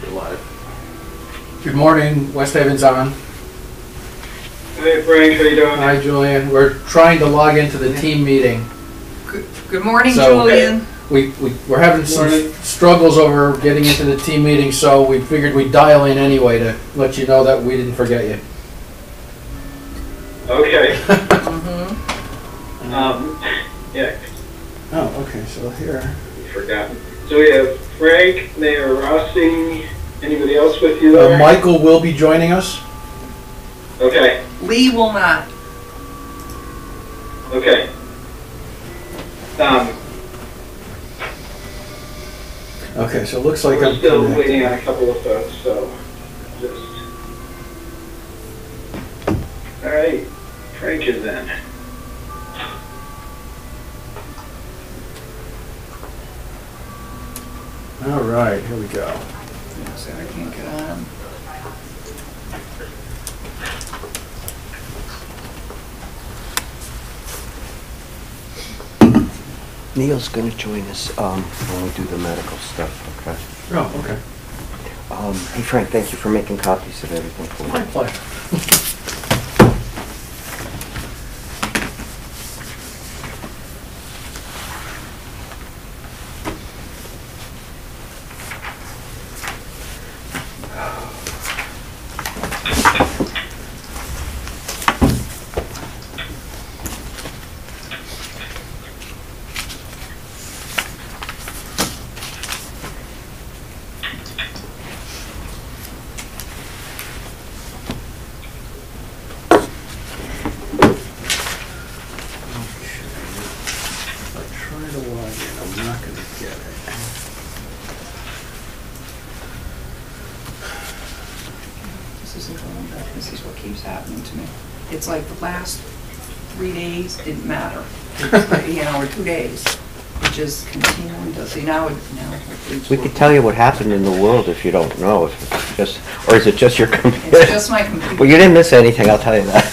We're live. Good morning, West Haven's on. Hey Frank, how you doing? Hi Julian. We're trying to log into the team meeting. Good morning, Julian. We're having some struggles over getting into the team meeting, so we figured we'd dial in anyway to let you know that we didn't forget you. Okay. Yeah. Oh, okay, so here. Forgotten. So we have Frank, Mayor Rossi, anybody else with you there? Michael will be joining us. Okay. Lee will not. Okay. Okay, so it looks like we're I'm still connected. waiting on a couple of folks, so just... Alright, Frank is in. All right, here we go. So I can't get on. Neil's going to join us when we do the medical stuff, okay? Oh, okay. Hey Frank, thank you for making copies of everything for me. My pleasure. This is what keeps happening to me. It's like the last 3 days didn't matter. Or 2 days. It just continually does. See, now we could tell you what happened in the world if you don't know. If it's just, or is it just your computer? It's just my computer. Well, you didn't miss anything, I'll tell you that.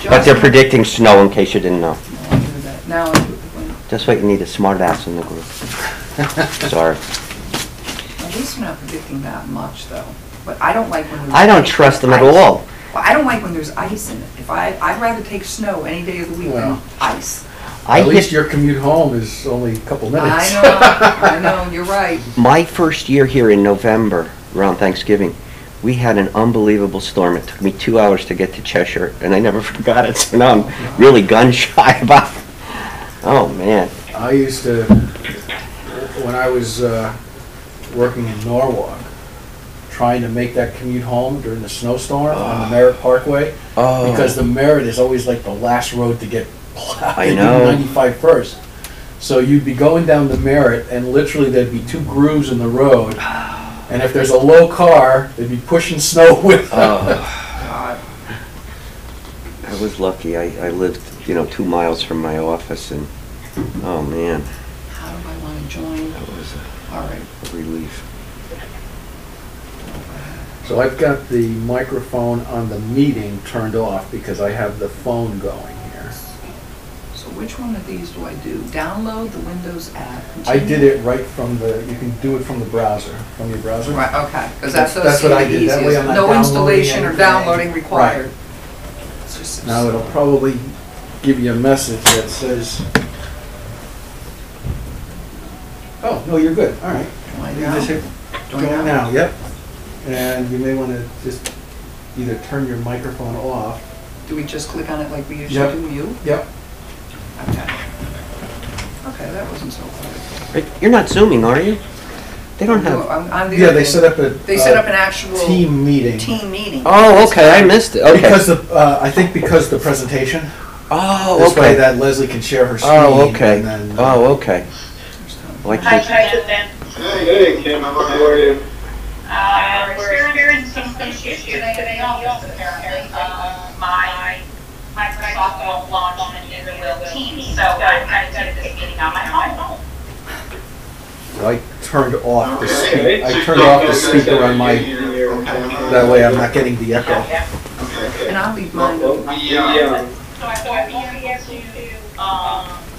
But they're predicting snow in case you didn't know. No, I knew that. Now I do it. Just wait, you need a smart ass in the group. Sorry. At least they're not predicting that much, though. But I don't like when there's I don't trust them at all. Well, I don't like when there's ice in it. I'd rather take snow any day of the week than ice. At least your commute home is only a couple minutes. I know, you're right. My first year here in November, around Thanksgiving, we had an unbelievable storm. It took me 2 hours to get to Cheshire, and I never forgot it, so now I'm really gun-shy about it. Oh, man. I used to, when I was working in Norwalk, trying to make that commute home during the snowstorm on the Merritt Parkway, because the Merritt is always like the last road to get plowed. I know. 95 first. So you'd be going down the Merritt, and literally there'd be 2 grooves in the road, and if there's a low car, they'd be pushing snow with them. I was lucky. I lived, 2 miles from my office, and oh man. How do I want to join? That was a relief. So I've got the microphone on the meeting turned off because I have the phone going here. So which one of these do I do? Download the Windows app. I did it right from you can do it from the browser, from your browser. Right, okay, because that's what I did. That way I'm not no downloading installation or anything. downloading required. Right. Now it'll probably give you a message that says, oh, no, you're good. All right. You just hit join now. Yep. And you may want to just either turn your microphone off. Do we just click on it like we usually do? Mute? Yep. Okay. Okay, that wasn't so hard. You're not Zooming, are you? They don't have... They set up an actual team meeting. Oh, okay, I missed it. Okay. Because I think because the presentation. Oh, this way that Leslie can share her screen. Oh, okay. And then, okay. Hi, Justin. Hey, Kim, how are you? We're experiencing some issues today in the office, apparently. My Microsoft won't launch and neither will Teams, so I'm going to do this meeting on my home. I turned off the speaker. I turned off the speaker on my. That way, I'm not getting the echo. And I'll leave mine. So I won't be able to.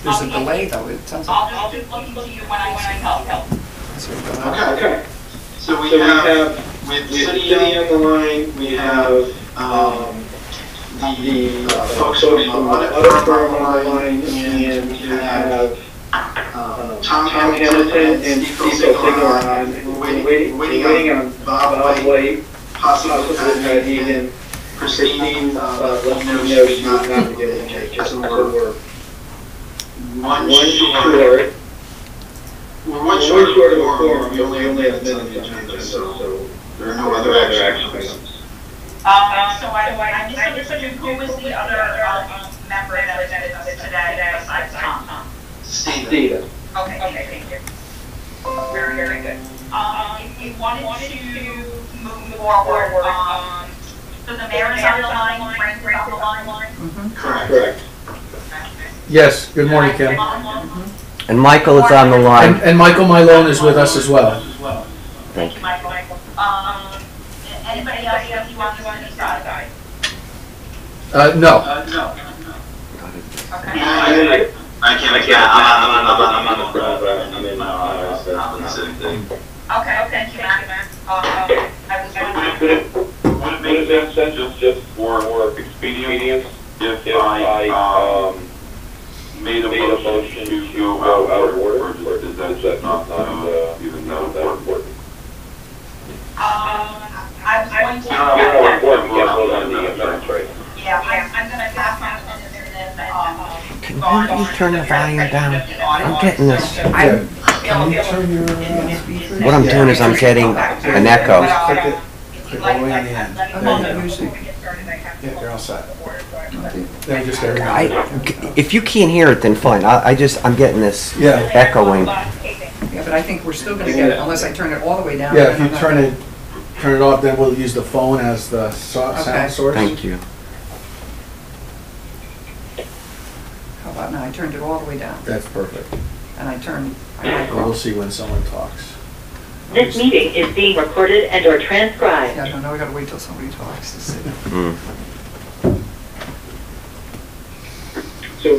There's a delay though. It sounds like. I'll just look into you when I need help. Okay. So we with City on the line, we have the folks from the other firm on the line, and we have Tom Hamilton and Steve Sigler on. We're waiting on Bob White, possibly Pat Egan. Christine let me know she's not going to get it. So we're one short. We're one short of a quorum. We only have minutes on the agenda, so there are no other action items. So I misunderstood who was the other member that presented us today besides Tom? Steve. Okay, thank you. Very, very good. If you wanted to move forward, so the mayor is on the line, Frank is on the line? Correct. Yes, good morning, Kim. And Michael is on the line. And Michael Mylone is with us as well. Thank you, Michael. Anybody else that you want to decide? No. Okay. I can't. I'm on the phone, but I'm in my office. That's the same thing. Okay, thank you, Matt. I was wondering. Would it make sense just for expedience if I made a motion to go out of order, or is that not even that important? I was going to. More important, we can't vote on the amendments, right? Yeah, I'm going to pass on to Can you turn the volume down? I'm getting this. What I'm doing is I'm getting an echo. Click all the way on the end. Yeah, you're all set. Then just If you can't hear it, then fine. I'm getting this echoing. Yeah, but I think we're still gonna get it unless I turn it all the way down. Yeah, if you turn it off, then we'll use the phone as the sound source. Thank you. How about now? I turned it all the way down. That's perfect. And I turned. We'll see when someone talks. This meeting is being recorded and or transcribed. Yeah, no, we gotta wait till somebody talks to see. So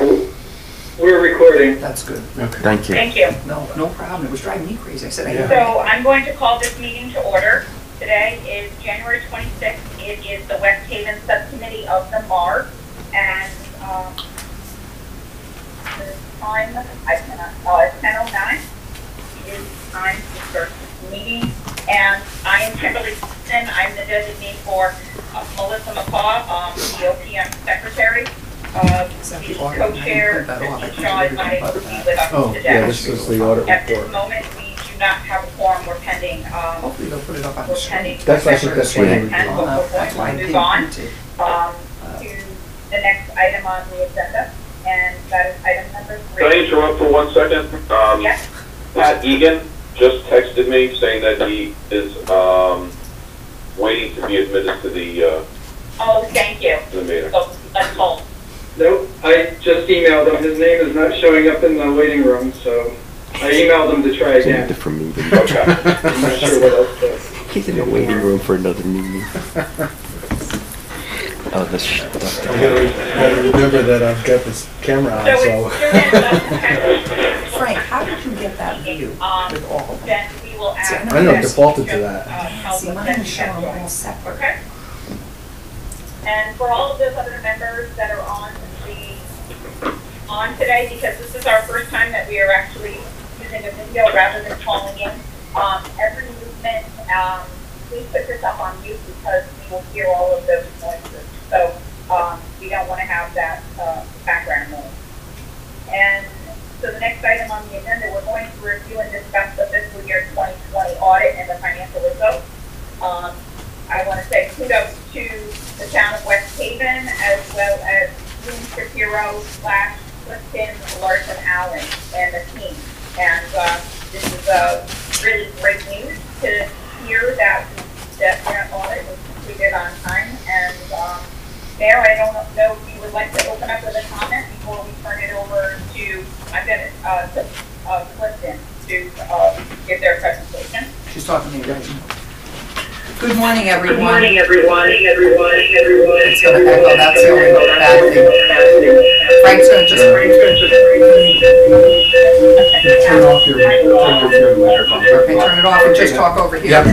we're recording. That's good. Okay. Thank you. Thank you. No problem. It was driving me crazy. I said, So I'm going to call this meeting to order. Today is January 26th. It is the West Haven Subcommittee of the MARB. And the time, it's 10:09. It is time to start the meeting. And I am Kimberly Simpson. I'm the designee for Melissa McCaw, the OPM secretary. The co-chair, Christy Shaw, is not able to be with us today. Yeah, this is the audit At this report. moment, we do not have a quorum. We're pending. hopefully they'll put it up on the We're screen. pending. That's I think that's what And we we're That's why I going to didn't move on print it. to the next item on the agenda, and that is item number 3. Can I interrupt for 1 second? Yes. Pat Egan just texted me saying that he is waiting to be admitted to the Oh, thank you. meeting. So let's hold. Nope, I just emailed him. His name is not showing up in the waiting room, so I emailed him to try again. Different meeting. Okay. I'm not sure what else to. He's in the waiting room for another meeting. Oh, this. I gotta remember that I've got this camera on, So so. it's still in the Frank, how did you get that view with all of them? Then we will add. See, I know, it defaulted to that. See, mine is showing all separate. Okay. And for all of those other members that are on today, because this is our first time that we are actually using a video rather than calling in, every movement, please put yourself on mute because we will hear all of those noises. So we don't want to have that background noise. And so the next item on the agenda, we're going to review and discuss the fiscal year 2020 audit and the financial results. I want to say kudos to the town of West Haven as well as Dean Shapiro / Clifton Larson Allen and the team. And this is really great news to hear that grant audit was completed on time. And Mayor, I don't know if you would like to open up with a comment before we turn it over to Clifton to give their presentation. She's talking to me right now. Good morning, everyone. Good morning, everyone. It's gonna echo, that's the only bad thing. Frank's gonna just. Turn off your microphone. Okay, turn it off and just talk over here. Yep.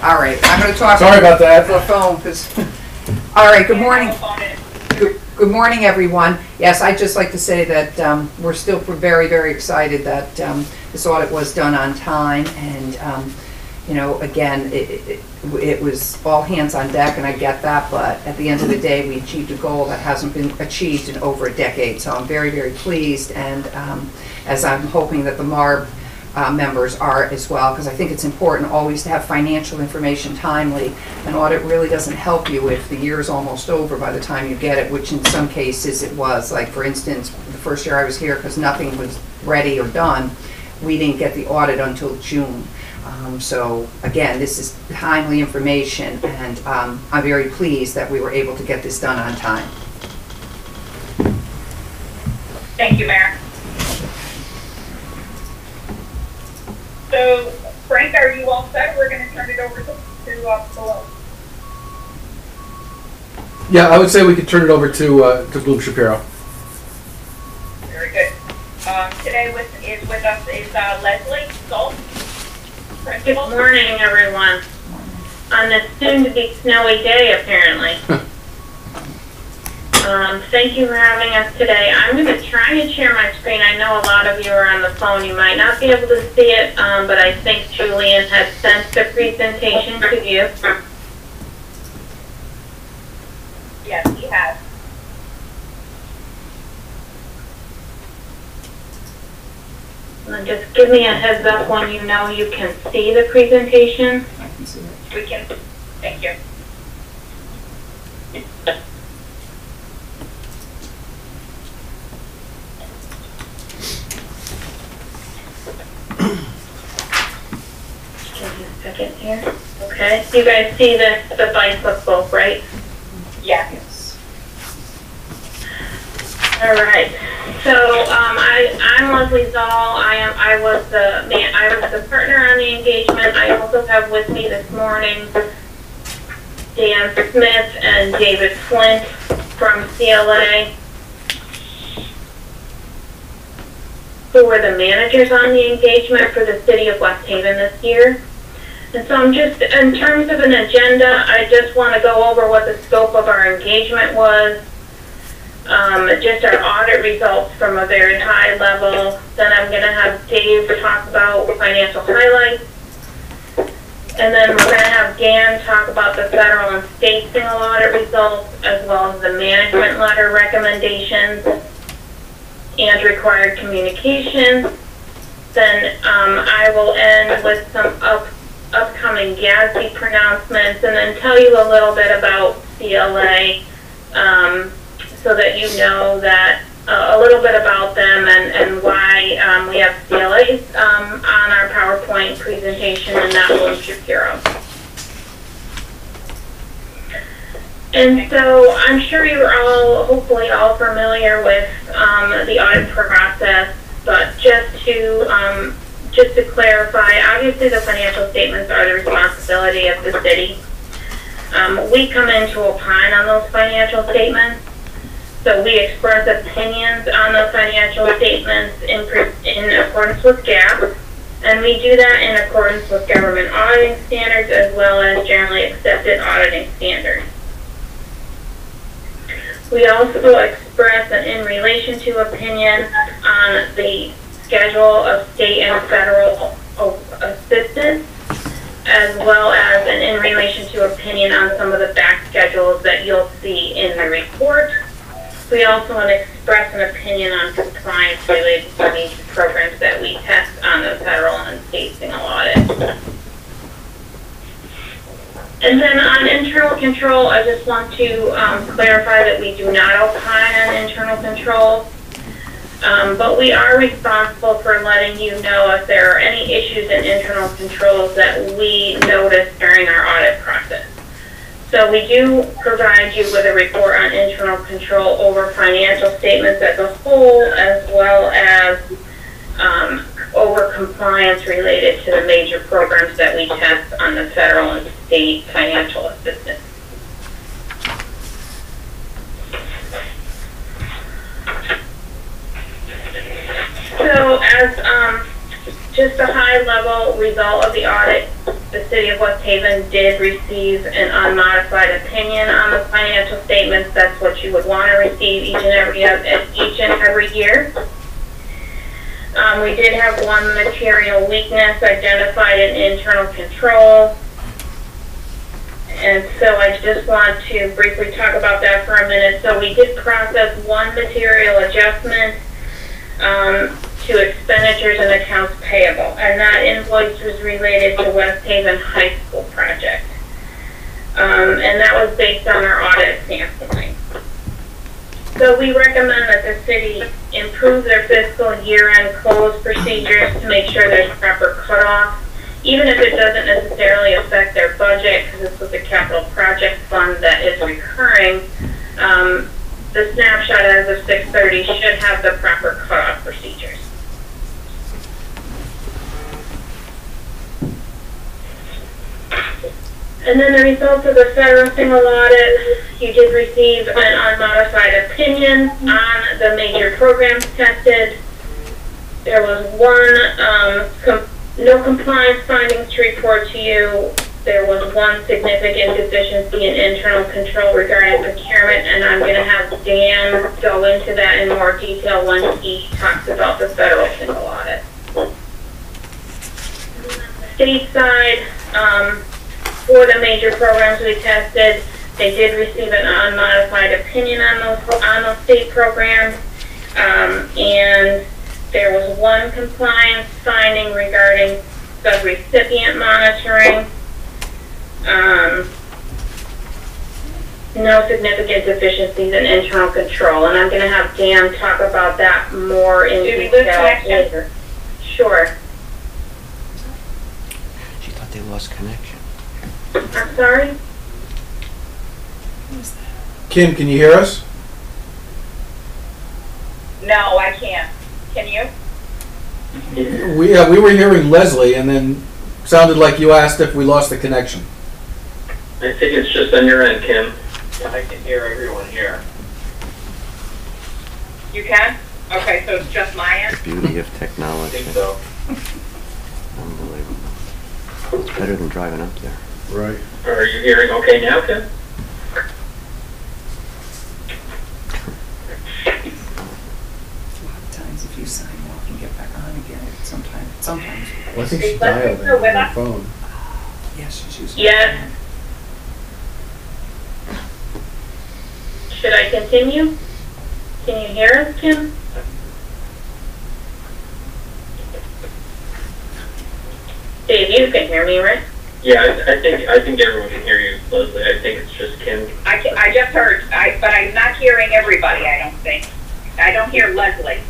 All right, I'm going to talk. Sorry about that. The phone, 'cause. All right, good morning. Good morning, everyone. Yes, I'd just like to say that we're still very, very excited that this audit was done on time, and you know, again, it was all hands on deck, and I get that, but at the end of the day, we achieved a goal that hasn't been achieved in over a decade, so I'm very, very pleased, and as I'm hoping that the MARB members are as well, because I think it's important always to have financial information timely. An audit really doesn't help you if the year is almost over by the time you get it, which in some cases it was. Like, for instance, the first year I was here, because nothing was ready or done, we didn't get the audit until June. So again, this is timely information, and I'm very pleased that we were able to get this done on time. Thank you, Mayor. So, Frank, are you all set? We're going to turn it over to below. Yeah, I would say we could turn it over to Bloom Shapiro. Very good. Today with us is Leslie Salt. Good morning, everyone. On this soon-to-be snowy day, apparently. Thank you for having us today. I'm going to try and share my screen. I know a lot of you are on the phone. You might not be able to see it, but I think Julian has sent the presentation to you. Yes, he has. Just give me a heads up when you know you can see the presentation. I can see it. We can. Thank you. Give me a second here. Okay, you guys see the bicycle, right? Yeah. Yes. All right. So I'm Leslie Zoll. I was the partner on the engagement. I also have with me this morning Dan Smith and David Flint from CLA, who were the managers on the engagement for the city of West Haven this year. And so I'm just, in terms of an agenda, I just want to go over what the scope of our engagement was. Just our audit results from a very high level. Then I'm going to have Dave talk about financial highlights. And then we're going to have Dan talk about the federal and state single audit results, as well as the management letter recommendations and required communications. Then I will end with some upcoming GASB pronouncements, and then tell you a little bit about CLA, so that you know that a little bit about them and why we have CLAs on our PowerPoint presentation, and that Bloom Shapiro. And so I'm sure you're all, hopefully all familiar with the audit process, but just to clarify, obviously the financial statements are the responsibility of the city. We come in to opine on those financial statements. So we express opinions on the financial statements in accordance with GAAP, and we do that in accordance with government auditing standards as well as generally accepted auditing standards. We also express an in relation to opinion on the schedule of state and federal assistance, as well as an in relation to opinion on some of the back schedules that you'll see in the report. We also express an opinion on compliance related to the programs that we test on the federal and state single audit. And then on internal control, I just want to clarify that we do not opine on internal control, but we are responsible for letting you know if there are any issues in internal controls that we notice during our audit process. So we do provide you with a report on internal control over financial statements as a whole, as well as over compliance related to the major programs that we test on the federal and state financial assistance. So as just a high level result of the audit, the city of West Haven did receive an unmodified opinion on the financial statements. That's what you would want to receive each and every year. We did have one material weakness identified in internal control. And so I just want to briefly talk about that for a minute. So we did process one material adjustment to expenditures and accounts payable, and that invoice was related to West Haven High School project. And that was based on our audit sampling. So we recommend that the city improve their fiscal year-end close procedures to make sure there's proper cutoff, even if it doesn't necessarily affect their budget, because it's with the capital project fund that is recurring. The snapshot as of 6/30 should have the proper cutoff procedures. And then the results of the federal single audit, you did receive an unmodified opinion on the major programs tested. There was one no compliance findings to report to you. There was one significant deficiency in internal control regarding procurement, and I'm going to have Dan go into that in more detail when he talks about the federal single audit. State side, for the major programs we tested, they did receive an unmodified opinion on those state programs, and there was one compliance finding regarding the recipient monitoring. No significant deficiencies in internal control, and I'm going to have Dan talk about that more in detail later. Sure. She thought they lost connection. I'm sorry? Kim, can you hear us? No, I can't. Can you? We were hearing Leslie, and then sounded like you asked if we lost the connection. I think it's just on your end, Kim. I can hear everyone here. You can? Okay, so it's just my end? Beauty of I technology. think so. Unbelievable. It's better than driving up there. Right. Are you hearing okay now, Kim? A lot of times if you sign off and get back on again, sometimes. Well, I think she dialed in on her phone. Yes, she's using. Yes. Should I continue? Can you hear us, Kim? Dave, you can hear me, right? Yeah, I think everyone can hear you, Leslie. I think it's just Kim. I just heard, but I'm not hearing everybody, I don't think. I don't hear Leslie.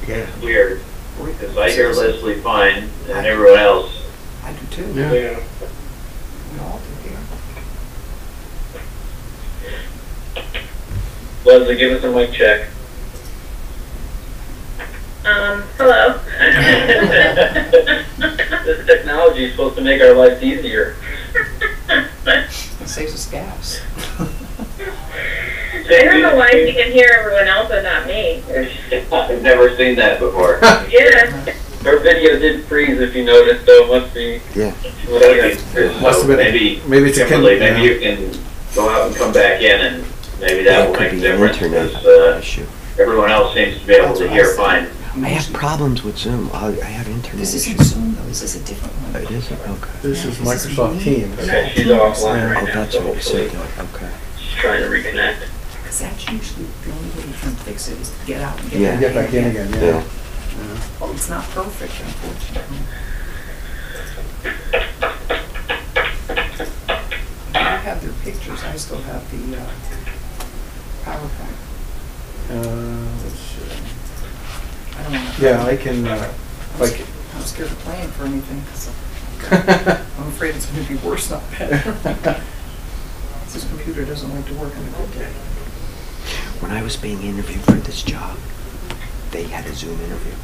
Yeah. Weird. Because I hear Leslie fine and everyone else. I do too. Yeah. We all do here. Leslie, give us a mic check. Hello. This technology is supposed to make our lives easier. It saves us gas. I don't know why you can hear everyone else but not me. I've never seen that before. Yeah. Our video did freeze, if you noticed, so it must be. Yeah. Must have been. Maybe it's Kimberly, maybe you can go out and come back in, and maybe that will make a difference. Because issue. everyone else seems to be able to hear fine. I have problems with Zoom. I have internet This issues. isn't Zoom though, this is a different one. It isn't? Okay. This is Microsoft Teams. Okay, she's offline Oh, right now, that's so what you hopefully said. Okay. she's trying to reconnect. Because that's usually the only way you can fix it is to get out and Yeah. Get back in again, yeah. Yeah. Well, it's not perfect, unfortunately. I have their pictures, I still have the PowerPoint. Let's see. I don't want to. Yeah, I can, like, I'm scared of playing for anything, because I'm afraid it's going to be worse, not better. This computer doesn't like to work on a good day. When I was being interviewed for this job, they had a Zoom interview.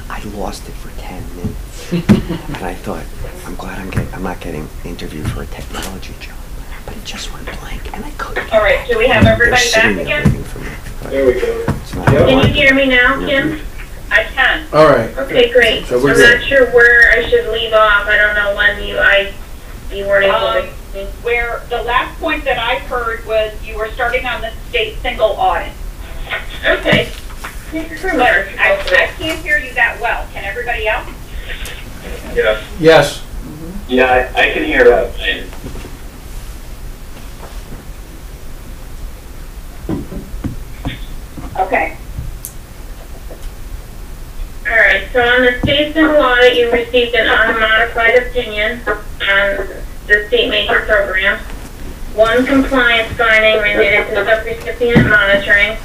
I lost it for 10 minutes. And I thought, I'm glad I'm not getting interviewed for a technology job. But it just went blank, and I couldn't. All right, do we have everybody back They're sitting there again? waiting for me. There we go. It's not Can you working. hear me now, Kim? I can. All right. Okay, great. So we're I'm good. not sure where I should leave off. I don't know when you weren't able to. Where the last point that I heard was you were starting on the state single audit. Okay. But I can't hear you that well. Can everybody else? Yes. Yes. Yeah, I can hear that. Okay. All right, so on the state single audit, you received an unmodified opinion on the state major programs, one compliance finding related to subrecipient monitoring,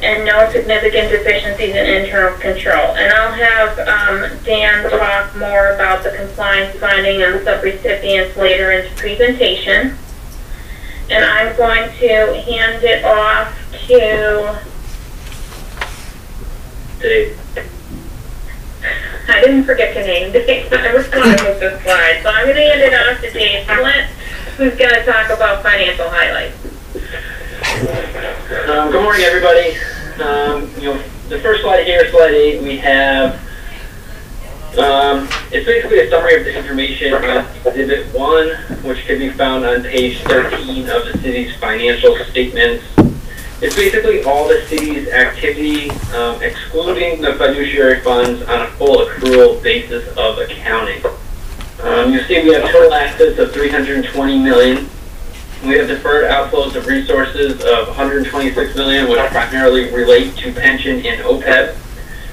and no significant deficiencies in internal control. And I'll have Dan talk more about the compliance finding on subrecipients later in the presentation. And I'm going to hand it off to Dave. I didn't forget your name, Dave. I was going to move the slide. So I'm going to hand it off to Dave Flint, who's going to talk about financial highlights. Good morning, everybody. The first slide here, slide 8, we have, it's basically a summary of the information on Exhibit 1, which can be found on page 13 of the city's financial statements. It's basically all the city's activity, excluding the fiduciary funds on a full accrual basis of accounting. You'll see we have total assets of $320 million. We have deferred outflows of resources of $126 million, which primarily relate to pension and OPEB.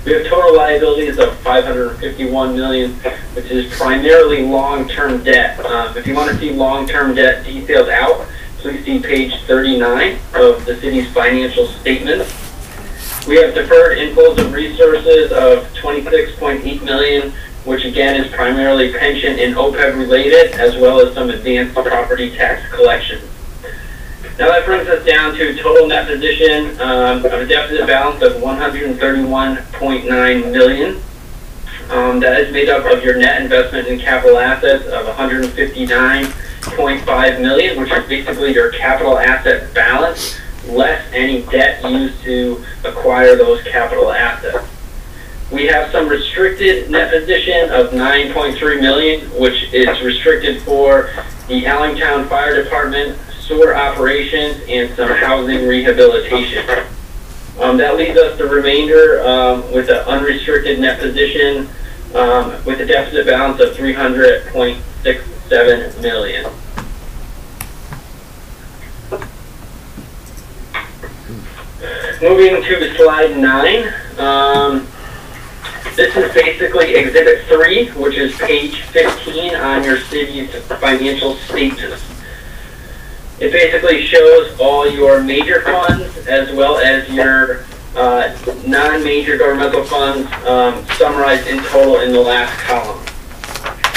We have total liabilities of $551 million, which is primarily long-term debt. If you want to see long-term debt detailed out, please see page 39 of the city's financial statements. We have deferred inflows of resources of $26.8 million, which again is primarily pension and OPEB related, as well as some advanced property tax collections. Now that brings us down to total net position of a deficit balance of $131.9 million. That is made up of your net investment in capital assets of $159.5 million, which is basically your capital asset balance, less any debt used to acquire those capital assets. We have some restricted net position of $9.3 million, which is restricted for the Allentown Fire Department, sewer operations, and some housing rehabilitation. That leaves us the remainder with an unrestricted net position with a deficit balance of $300.67 million. Moving to slide 9. This is basically Exhibit 3, which is page 15 on your city's financial statements. It basically shows all your major funds as well as your non-major governmental funds summarized in total in the last column.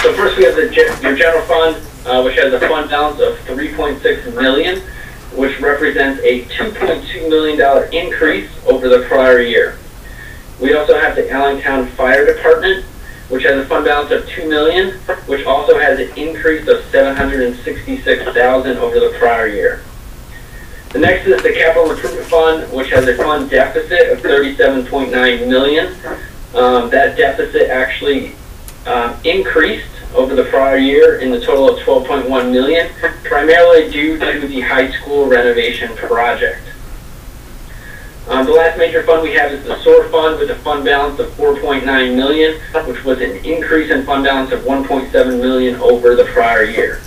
So first we have your general fund, which has a fund balance of $3.6 million, which represents a $2.2 million increase over the prior year. We also have the Allentown Fire Department, which has a fund balance of $2 million, which also has an increase of $766,000 over the prior year. The next is the Capital Improvement Fund, which has a fund deficit of $37.9 million. That deficit actually increased over the prior year in the total of $12.1 million, primarily due to the high school renovation project. The last major fund we have is the sewer fund with a fund balance of $4.9 million, which was an increase in fund balance of $1.7 million over the prior year.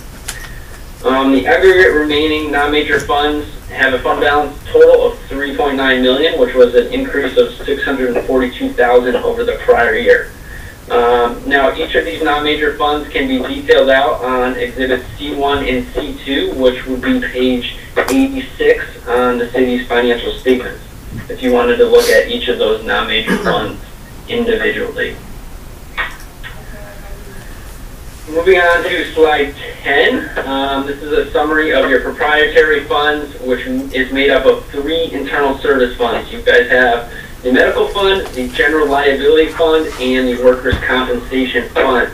The aggregate remaining non-major funds have a fund balance total of $3.9 million, which was an increase of $642,000 over the prior year. Now, each of these non-major funds can be detailed out on Exhibits C1 and C2, which would be page 86 on the city's financial statements, if you wanted to look at each of those non-major funds individually. Moving on to slide 10, this is a summary of your proprietary funds, which is made up of 3 internal service funds. You guys have the medical fund, the general liability fund, and the workers' compensation fund.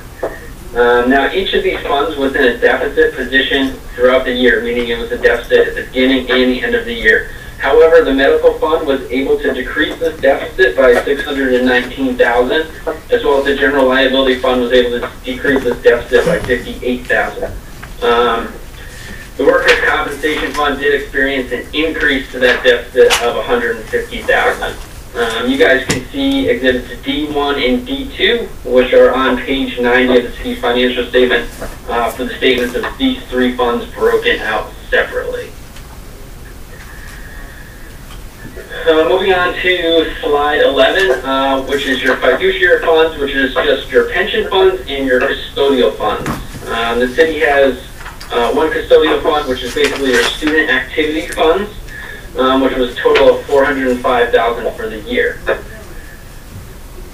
Now, each of these funds was in a deficit position throughout the year, meaning it was a deficit at the beginning and the end of the year. However, the medical fund was able to decrease this deficit by $619,000, as well as the general liability fund was able to decrease this deficit by $58,000. The workers' compensation fund did experience an increase to that deficit of $150,000. You guys can see exhibits D1 and D2, which are on page 90 of the city's financial statement for the statements of these three funds broken out separately. Moving on to slide 11, which is your fiduciary funds, which is just your pension funds and your custodial funds. The city has one custodial fund, which is basically your student activity funds, which was a total of $405,000 for the year.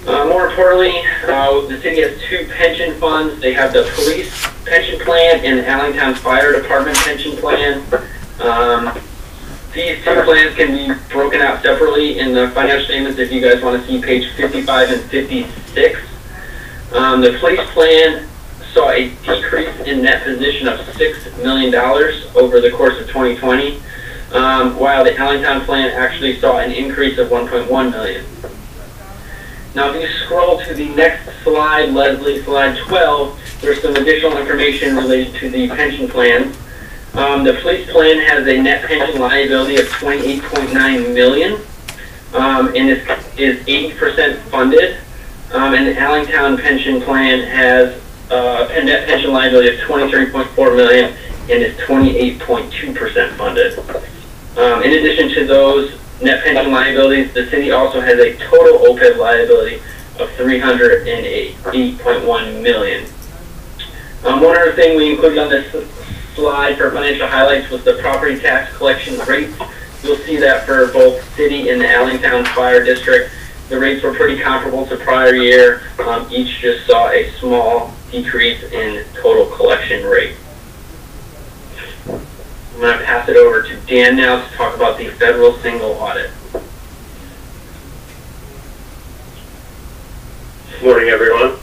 More importantly, the city has two pension funds. They have the police pension plan and the Allentown Fire Department pension plan. These two plans can be broken out separately in the financial statements if you guys want to see page 55 and 56. The police plan saw a decrease in net position of $6 million over the course of 2020, while the Allentown plan actually saw an increase of $1.1 million. Now if you scroll to the next slide, Leslie, slide 12, there's some additional information related to the pension plan. The police plan has a net pension liability of $28.9 million, and is 80% funded. And the Allentown pension plan has a net pension liability of $23.4 million and is 28.2% funded. In addition to those net pension liabilities, the city also has a total OPEB liability of $308.1 million. One other thing we included on this slide for financial highlights was the property tax collection rates. You'll see that for both city and the Allentown Fire District. The rates were pretty comparable to prior year. Each just saw a small decrease in total collection rate. I'm going to pass it over to Dan now to talk about the federal single audit. Good morning, everyone.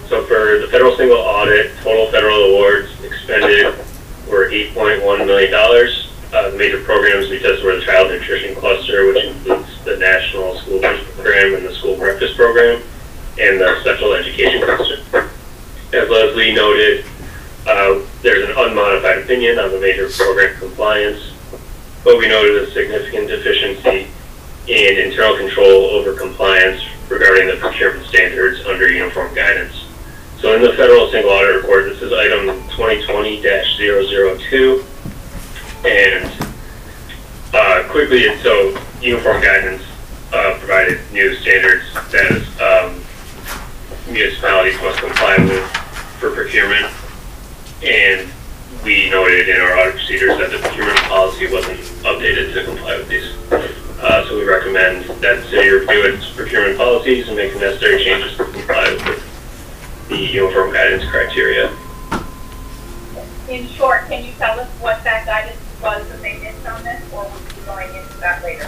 So for the federal single audit, total federal awards expended were $8.1 million. The major programs we tested were the Child Nutrition Cluster, which includes the National School Lunch Program and the School Breakfast Program, and the Special Education Cluster. As Leslie noted, there's an unmodified opinion on the major program compliance, but we noted a significant deficiency in internal control over compliance regarding the procurement standards under uniform guidance. So in the federal single audit report, this is item 2020-002, and quickly, so uniform guidance provided new standards that municipalities must comply with for procurement, and we noted in our audit procedures that the procurement policy wasn't updated to comply with these. So we recommend that the city review its procurement policies and make the necessary changes to comply with the uniform guidance criteria. In short, can you tell us what that guidance was that they missed on this, or will you be going into that later?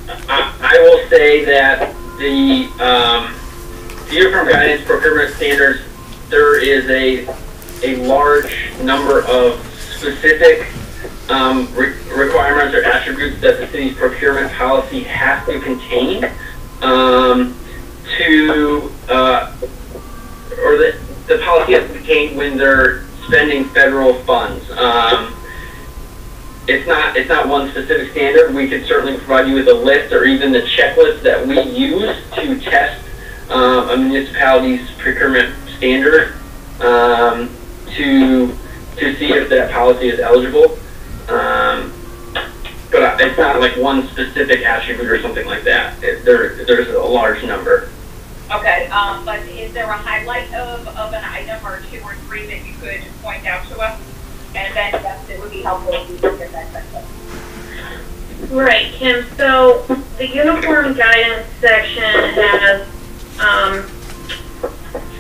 I will say that the uniform guidance procurement standards, there is a large number of specific requirements or attributes that the city's procurement policy has to contain or the policy has to contain when they're spending federal funds. It's not one specific standard. We could certainly provide you with a list or even the checklist that we use to test a municipality's procurement standard to see if that policy is eligible. But it's not like one specific attribute or something like that. There's a large number. Okay, but is there a highlight of an item or two or three that you could point out to us? And then, yes, it would be helpful if you could get that checklist. Right, Kim. So the uniform guidance section has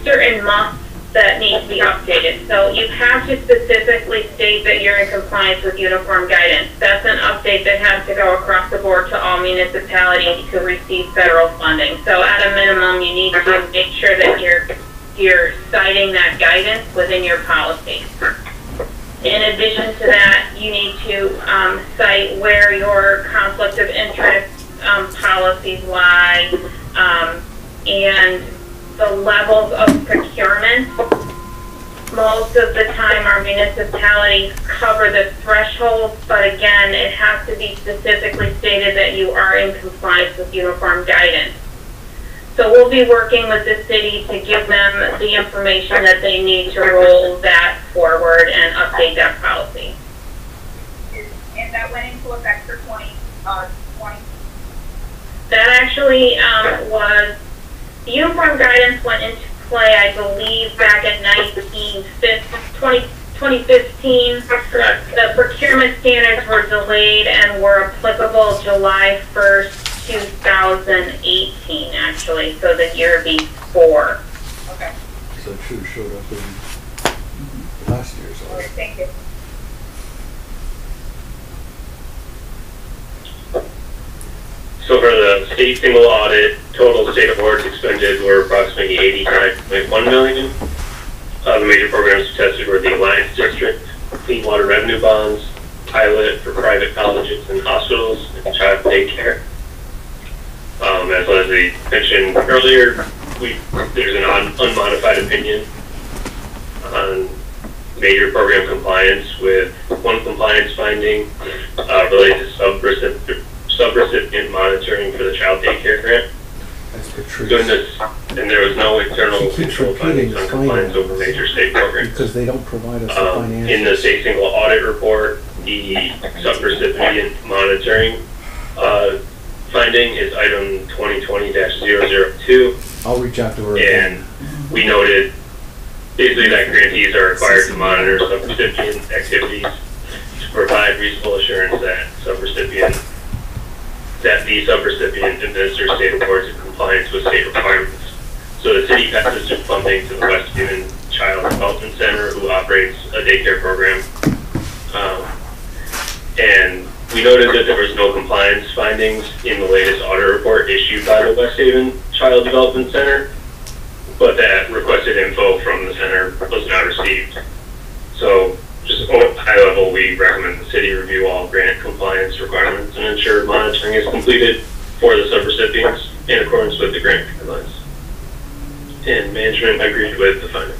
certain musts that need to be updated. So you have to specifically state that you're in compliance with uniform guidance. That's an update that has to go across the board to all municipalities to receive federal funding. So at a minimum, you need to make sure that you're citing that guidance within your policy. In addition to that, you need to cite where your conflict of interest policies lie, and the levels of procurement. Most of the time our municipalities cover the threshold, but again, it has to be specifically stated that you are in compliance with uniform guidance. So we'll be working with the city to give them the information that they need to roll that forward and update that policy. And that went into effect for 2020? That actually was, the uniform guidance went into play, I believe, back in 2015. The procurement standards were delayed and were applicable July 1st, 2018, actually, so the year before. Okay. So it should have showed up in last year's Okay, audit. thank you. So for the state single audit, total state awards expended were approximately $89.1 million. The major programs tested were the Alliance District, Clean Water Revenue Bonds, pilot for private colleges and hospitals, and child daycare. As Leslie mentioned earlier, there's an unmodified opinion on major program compliance, with one compliance finding related to subrecipient monitoring for the child daycare grant. That's Patrice. Doing this, and there was no internal She keeps control repeating findings on the compliance findings. over major state programs. Because they don't provide us the financials. In the state single audit report, the subrecipient monitoring finding is item 2020-002. I'll reach out to her And again. we noted basically that grantees are required to monitor subrecipient activities to provide reasonable assurance that the subrecipient administers state awards in compliance with state requirements. So the city passes through funding to the West Haven Child Development Center, who operates a daycare program. And we noted that there was no compliance findings in the latest audit report issued by the West Haven Child Development Center, but that requested info from the center was not received. So just high level, we recommend the city review all grant compliance requirements and ensure monitoring is completed for the subrecipients in accordance with the grant guidelines. And management agreed with the finding.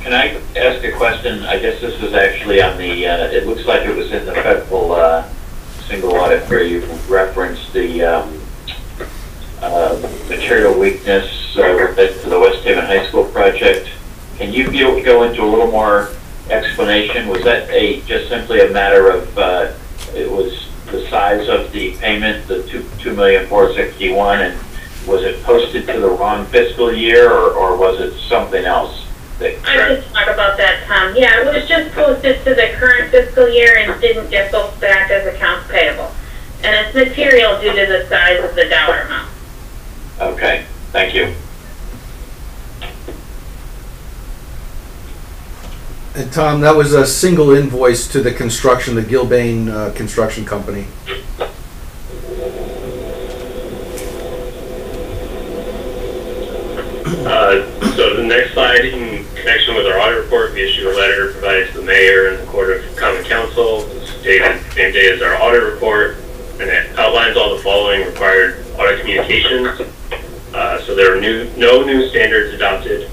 Can I ask a question? I guess this is actually on the, it looks like it was in the federal single audit where you referenced the material weakness related to the West Haven High School project. Can you go into a little more explanation? Was that just simply a matter of, it was the size of the payment, the $2,461,000, and was it posted to the wrong fiscal year, or was it something else? I did talk about that, Tom. Yeah, it was just posted to the current fiscal year and didn't get booked back as accounts payable. And it's material due to the size of the dollar amount. Okay, thank you. And Tom, that was a single invoice to the construction, the Gilbane Construction Company. So the next slide, in connection with our audit report, we issue a letter provided to the mayor and the Court of Common Council. It's dated the same day as our audit report, and it outlines all the following required audit communications. So there are no new standards adopted.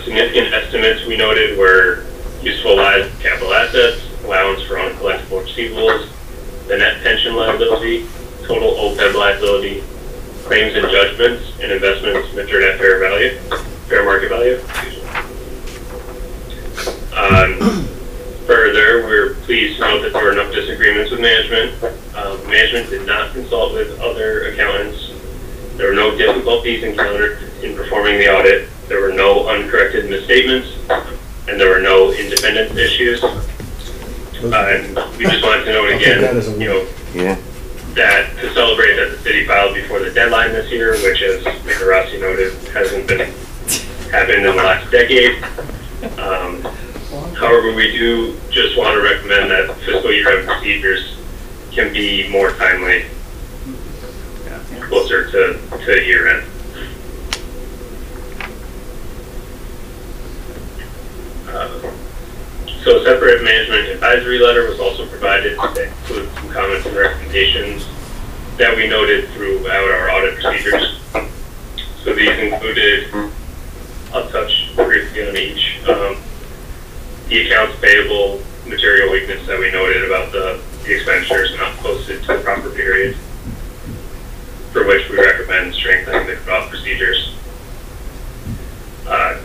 Significant estimates we noted were useful lives of capital assets, allowance for uncollectible receivables, the net pension liability, total OPEB liability, claims and judgments, and investments measured at fair market value. Further, we're pleased to note that there were no disagreements with management. Management did not consult with other accountants. There were no difficulties encountered in performing the audit. There were no uncorrected misstatements, and there were no independence issues. And we just wanted to note again, that to celebrate that the city filed before the deadline this year, which, as Mayor Rossi noted, hasn't been happened in the last decade. However, we do just want to recommend that fiscal year-end procedures can be more timely, closer to year-end. separate management advisory letter was also provided that includes some comments and recommendations that we noted throughout our audit procedures. So these included, I'll touch briefly on each, the accounts payable material weakness that we noted about the expenditures not posted to the proper period, for which we recommend strengthening the cutoff procedures.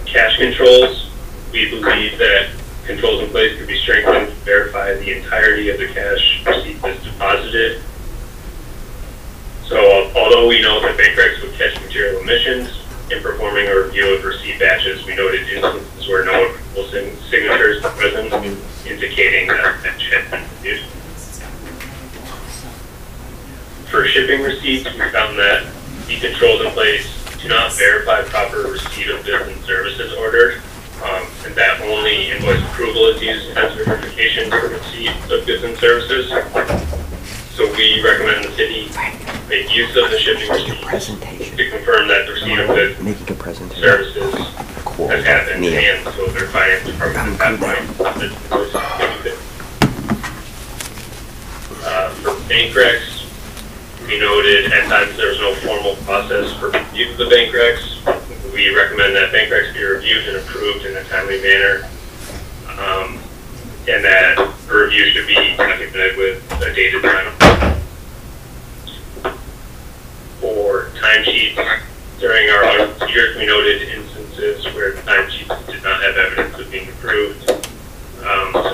Cash controls, we believe that controls in place could be strengthened to verify the entirety of the cash received is deposited. So although we know that bank recs would catch material omissions, in performing a review of received batches, we noted instances where no approval signatures were present, indicating that a batch had been reviewed. For shipping receipts, we found that the controls in place do not verify proper receipt of goods and services ordered, and that only invoice approval is used as verification for receipt of goods and services. So we recommend the city make use of the shipping receipt to confirm that the receipt of goods and services has happened, and so their finance department at that point. For bank recs, we noted at times there was no formal process for review of the bank recs. We recommend that bank recs be reviewed and approved in a timely manner, and that a review should be documented with a dated time. For timesheets, during our audit procedures, we noted instances where timesheets did not have evidence of being approved. So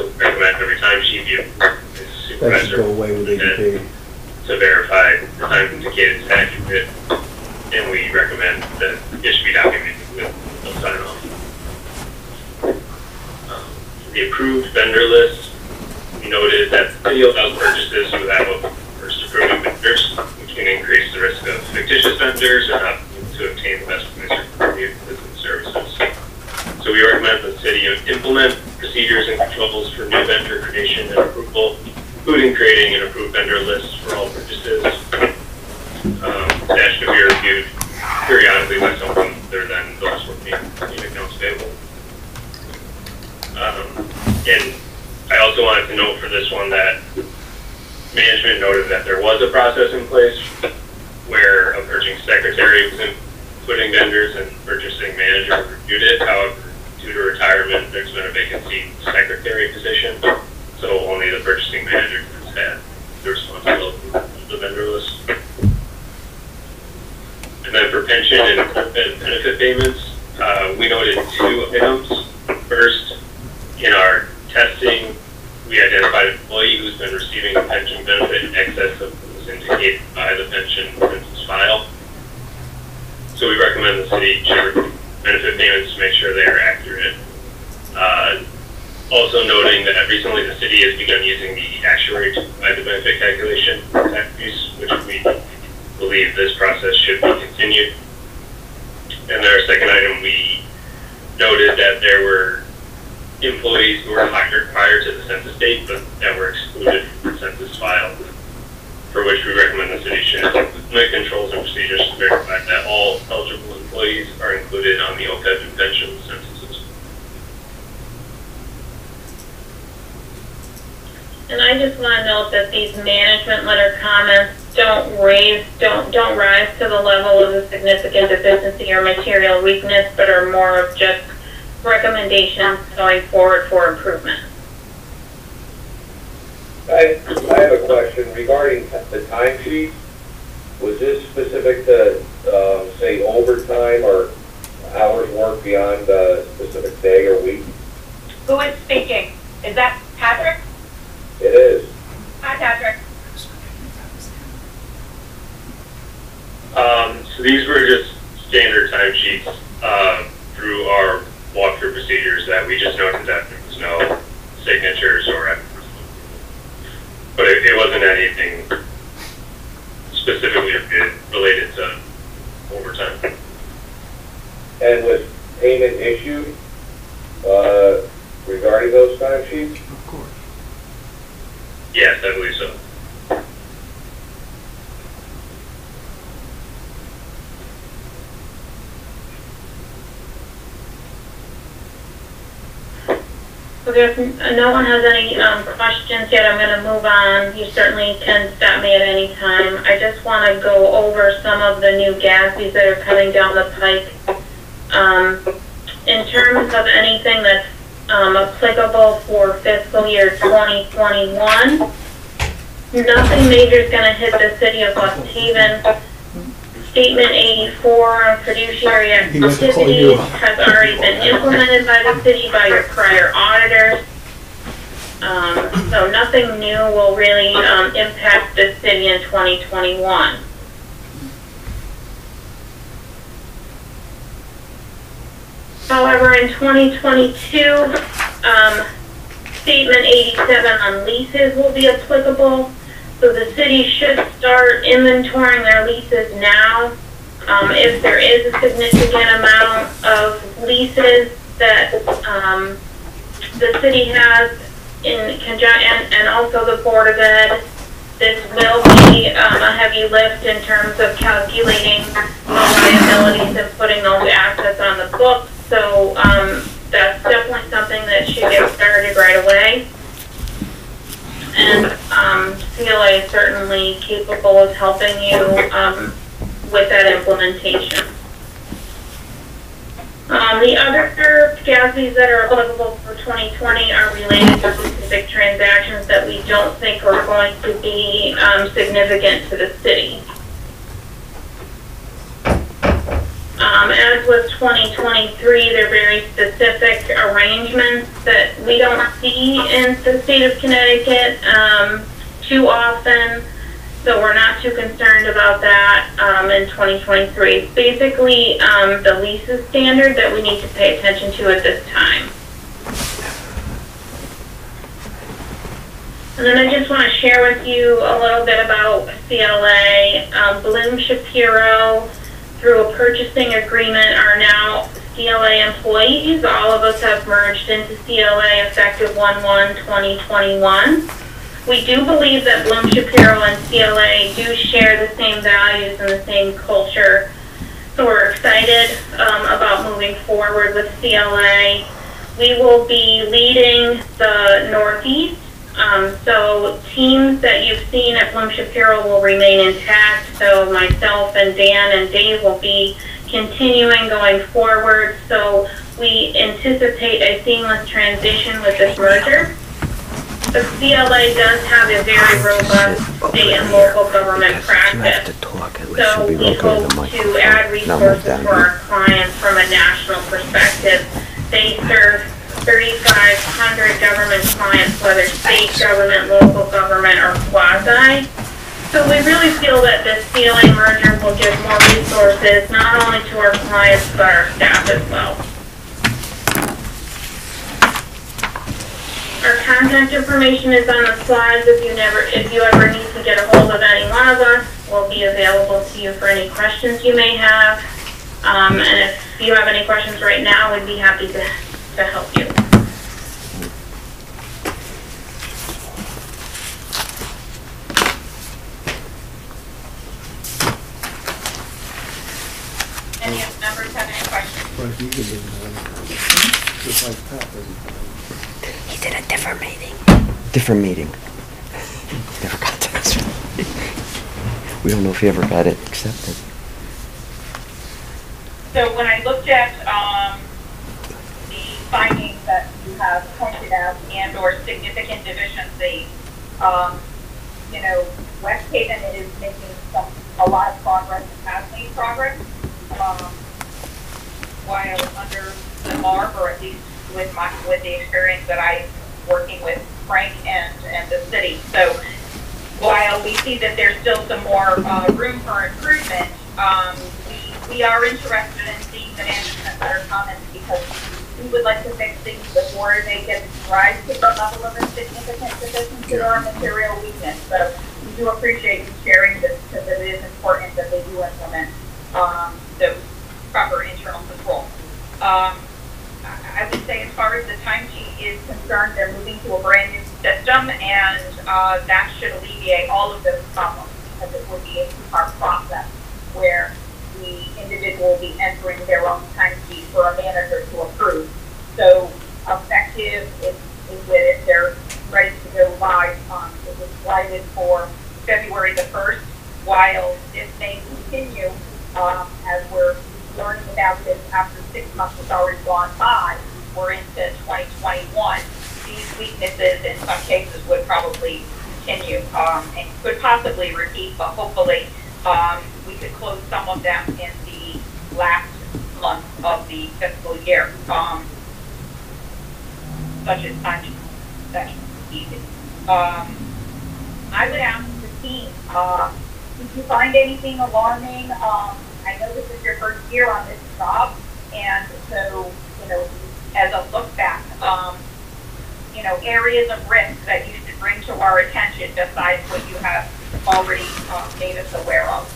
we recommend every timesheet be approved by the supervisor. That should go away with ADP. To verify the time indicated is accurate, and we recommend that it should be documented with a sign off. The approved vendor list, we noted that city allows purchases without first approving vendors, which can increase the risk of fictitious vendors or not able to obtain the best price for goods and services. So we recommend the city implement procedures and controls for new vendor creation and approval, including creating an approved vendor list for all purchases. That should be reviewed periodically by someone other than those working in accounts payable. And I also wanted to note for this one that management noted that there was a process in place where a purchasing secretary was including vendors and purchasing manager reviewed it. However, due to retirement, there's been a vacancy in the secretary position, so only the purchasing manager has had the responsibility of the vendor list. And then for pension and benefit payments, we noted two items. First, in our testing, we identified an employee who's been receiving a pension benefit in excess of what was indicated by the pension census file. So we recommend the city check benefit payments to make sure they are accurate. Also noting that recently the city has begun using the actuary to provide the benefit calculation activities, which we believe this process should be continued. And our second item, we noted that there were employees who were hired prior to the census date, but that were excluded from the census file, for which we recommend the city should implement controls and procedures to verify that all eligible employees are included on the OPEB and pension censuses. And I just want to note that these management letter comments don't rise to the level of a significant deficiency or material weakness, but are more of just recommendations going forward for improvement. I have a question regarding the timesheet. Was this specific to, say, overtime or hours worked beyond a specific day or week? Who is speaking? Is that Patrick? It is. Hi, Patrick. So these were just standard timesheets through our walkthrough procedures that we just noted that there was no signatures or efforts. But it wasn't anything specifically related to overtime. And was payment issued regarding those timesheets? Of course. Yes, I believe so. Okay, if no one has any questions yet, I'm going to move on. You certainly can stop me at any time. I just want to go over some of the new GASBs that are coming down the pike. In terms of anything that's applicable for fiscal year 2021, nothing major is going to hit the city of West Haven. Statement 84 on fiduciary activities has already been implemented by the city by your prior auditors. So nothing new will really impact the city in 2021. However, in 2022, Statement 87 on leases will be applicable. So the city should start inventorying their leases now. If there is a significant amount of leases that the city has in conjunction, and also the Board of Ed, this will be a heavy lift in terms of calculating the liabilities and putting those assets on the books. So that's definitely something that should get started right away. And CLA is certainly capable of helping you with that implementation. The other GASBs that are applicable for 2020 are related to specific transactions that we don't think are going to be significant to the city. As with 2023, they're very specific arrangements that we don't see in the state of Connecticut too often, so we're not too concerned about that in 2023. It's basically the leases standard that we need to pay attention to at this time. And then I just want to share with you a little bit about CLA. Bloom Shapiro, through a purchasing agreement, are now CLA employees. All of us have merged into CLA effective 1/1/2021. We do believe that Bloom Shapiro and CLA do share the same values and the same culture. So we're excited about moving forward with CLA. We will be leading the Northeast. So teams that you've seen at Bloom Shapiro will remain intact. So myself and Dan and Dave will be continuing going forward. So we anticipate a seamless transition with this merger. The CLA does have a very robust state and local government practice. So we hope to add resources for our clients from a national perspective. They serve 3,500 government clients, whether state government, local government, or quasi. So we really feel that this CLA merger will give more resources, not only to our clients, but our staff as well. Our contact information is on the slides. If you ever need to get a hold of any one of us, we'll be available to you for any questions you may have. And if you have any questions right now, we'd be happy to help you. Any of the members have any questions? He did a different meeting. Different meeting. Never got to this. We don't know if he ever got it accepted. So when I looked at the findings that you have pointed out and/or significant deficiency, West Haven is making a lot of progress and has made progress. While under the MARB, or at least with the experience that I'm working with Frank and the city. So while we see that there's still some more room for improvement, we are interested in seeing the management's better comments, because we would like to fix things before they get rise to the level of a significant deficiency or material weakness. So we do appreciate you sharing this, because it is important that they do implement those proper internal controls. I would say, as far as the timesheet is concerned, they're moving to a brand new system, and that should alleviate all of those problems, because it would be a two-part process where the individual will be entering their own timesheet for a manager to approve. So effective, is with it. They're ready to go live. It was slated for February the 1st. While this may continue, as we're learning about this after 6 months has already gone by, we're into 2021. These weaknesses in some cases would probably continue and could possibly repeat, but hopefully we could close some of them in the last month of the fiscal year, such as time that's easy. I would ask the team, did you find anything alarming? I know this is your first year on this job, and so, you know, as a look back, you know, areas of risk that you should bring to our attention besides what you have already made us aware of?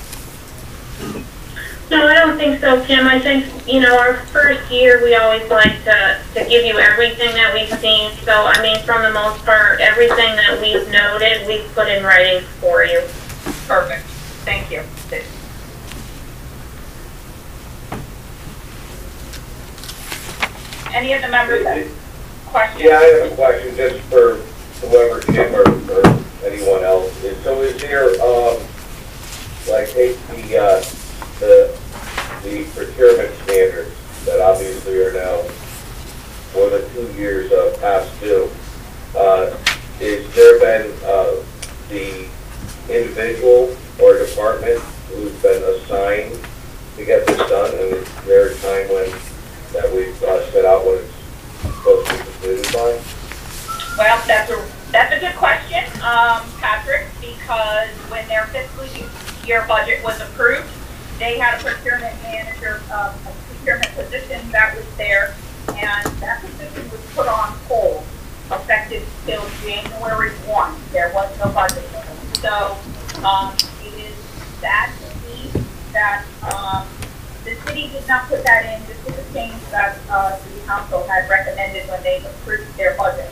No, I don't think so, Kim. I think, you know, our first year, we always like to give you everything that we've seen. So, I mean, from the most part, everything that we've noted, we've put in writing for you. Perfect. Thank you. Any of the members have questions? Yeah, I have a question just for whoever, Kim or anyone else. So is there, like, the procurement standards that obviously are now more than 2 years past due, is there been the individual or department who's been assigned to get this done, and is there a time when that we've set out when it's supposed to be completed by? Well, that's a good question, Patrick, because when their fiscal year budget was approved, they had a procurement manager, a procurement position that was there, and that position was put on hold, effective till January 1. There was no budget. So it is that key that the city did not put that in. This is a change that the council had recommended when they approved their budget.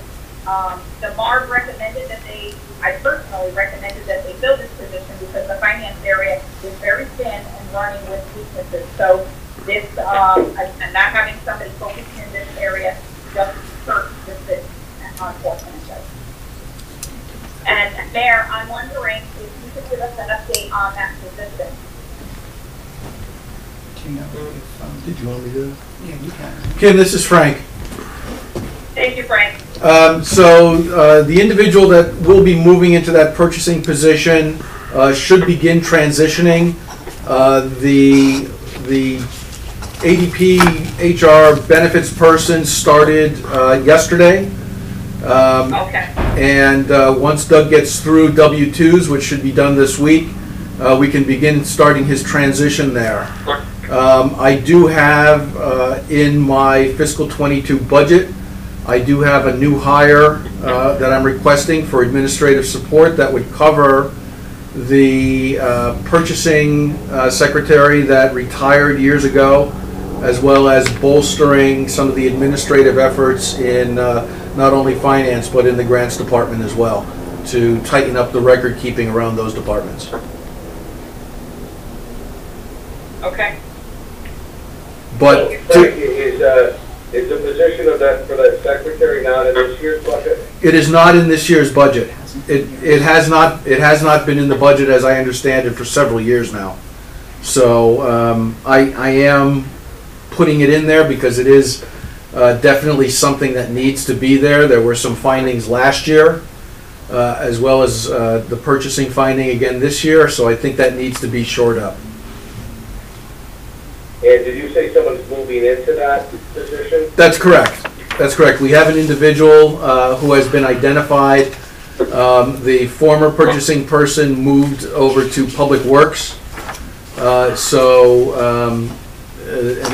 The MARB recommended that I personally recommended that they fill this position because the finance area is very thin and running with weaknesses. So this, and not having somebody focusing in this area just hurts the city, unfortunately. And Mayor, I'm wondering if you could give us an update on that position. Did you want me to? Yeah, you can. Kim, this is Frank. Thank you, Frank. The individual that will be moving into that purchasing position should begin transitioning. The ADP HR benefits person started yesterday. Okay. And once Doug gets through W-2s, which should be done this week, we can begin starting his transition there. I do have in my fiscal 22 budget, I do have a new hire that I'm requesting for administrative support that would cover the purchasing secretary that retired years ago, as well as bolstering some of the administrative efforts in not only finance but in the grants department as well, to tighten up the record keeping around those departments. Okay. But Is the position of that for that secretary not in this year's budget? it is not in this year's budget. It has not been in the budget, as I understand it, for several years now. So I am putting it in there because it is definitely something that needs to be there. There were some findings last year, as well as the purchasing finding again this year. So I think that needs to be shored up. And did you say someone's moving into that position? That's correct. That's correct. We have an individual who has been identified. The former purchasing person moved over to Public Works. An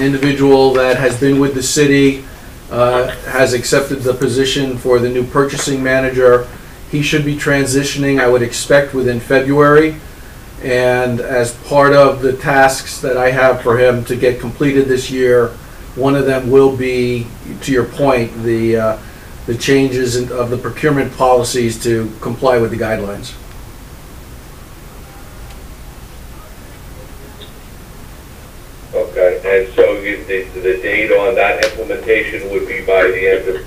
individual that has been with the city has accepted the position for the new purchasing manager. He should be transitioning, I would expect, within February. And as part of the tasks that I have for him to get completed this year, one of them will be, to your point, the changes of the procurement policies to comply with the guidelines. Okay, and so the date on that implementation would be by the end of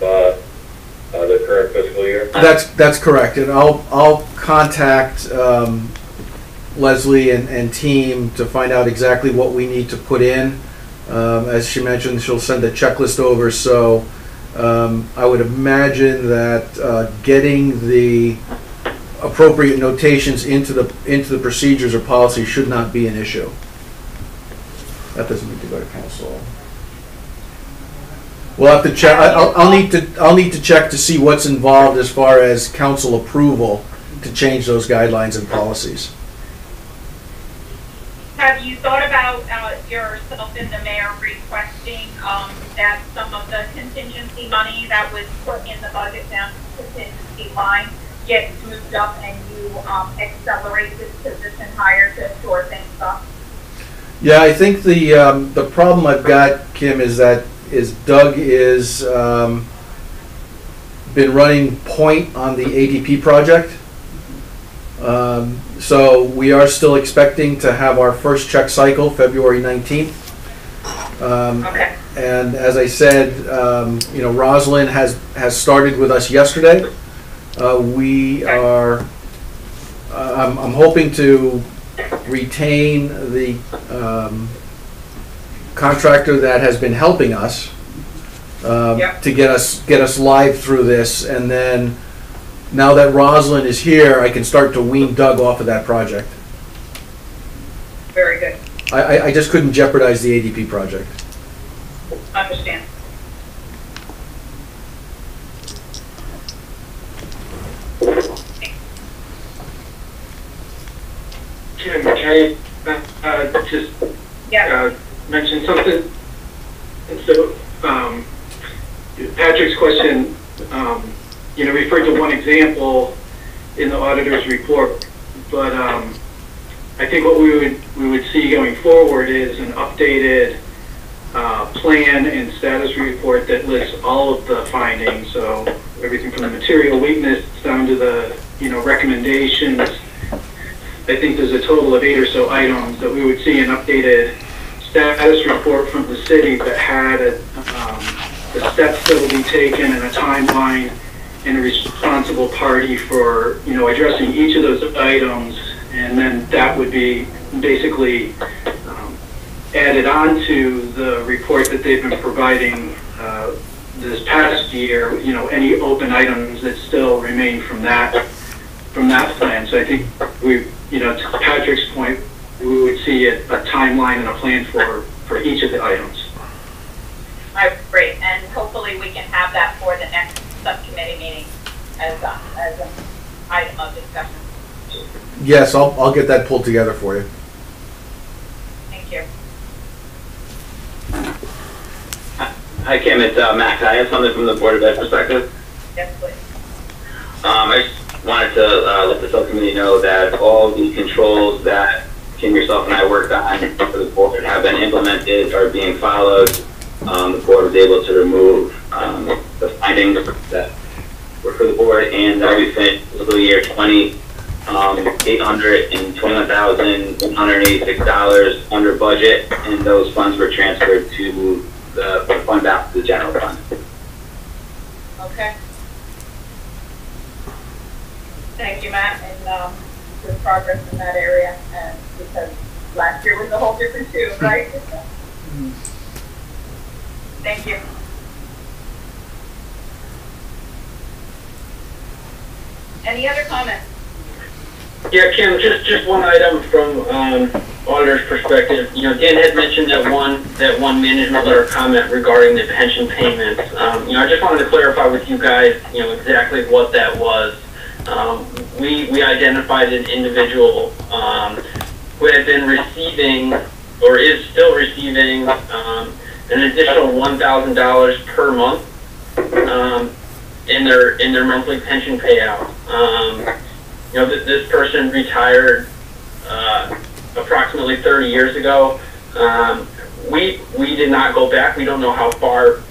the current fiscal year? That's correct, and I'll contact Leslie and team to find out exactly what we need to put in. As she mentioned, she'll send a checklist over, so I would imagine that getting the appropriate notations into the procedures or policy should not be an issue. That doesn't need to go to council. We'll have to check. I'll need to check to see what's involved as far as council approval to change those guidelines and policies. Have you thought about yourself and the mayor requesting that some of the contingency money that was put in the budget down to the contingency line gets moved up and you accelerate this position higher to shore things up? Yeah, I think the problem I've got, Kim, is Doug is been running point on the ADP project. So we are still expecting to have our first check cycle February 19th. Okay. And as I said, Rosalind has started with us yesterday. We are. I'm hoping to retain the contractor that has been helping us to get us live through this, and then now that Rosalind is here, I can start to wean Doug off of that project. Very good. I just couldn't jeopardize the ADP project. Understand. Kim, can I just mention something? And so, Patrick's question, referred to one example in the auditor's report, but I think what we would see going forward is an updated plan and status report that lists all of the findings, so everything from the material weakness down to the recommendations. I think there's a total of 8 or so items that we would see an updated status report from the city that had the steps that will be taken and a timeline and a responsible party for addressing each of those items, and then that would be basically added on to the report that they've been providing this past year. Any open items that still remain from that plan. So I think to Patrick's point, we would see a timeline and a plan for each of the items. All right, great, and hopefully we can have that for the next subcommittee meeting as an item of discussion. Yes, I'll get that pulled together for you. Thank you. Hi Kim, it's Max. I have something from the Board of Ed perspective. Yes, please. I just wanted to let the subcommittee know that all the controls that Kim, yourself, and I worked on for the board have been implemented, are being followed. The board was able to remove the findings that were for the board, and we finished fiscal year 20, $821,186 under budget, and those funds were transferred to the fund balance, the general fund. Okay. Thank you, Matt, and good progress in that area, and because last year was a whole different too, right? Thank you. Any other comments? Yeah, Kim, just one item from auditor's perspective. Dan had mentioned that one management letter comment regarding the pension payments. I just wanted to clarify with you guys, exactly what that was. We identified an individual who had been receiving, or is still receiving, an additional $1,000 per month in their monthly pension payout. This person retired approximately 30 years ago. We did not go back. We don't know how far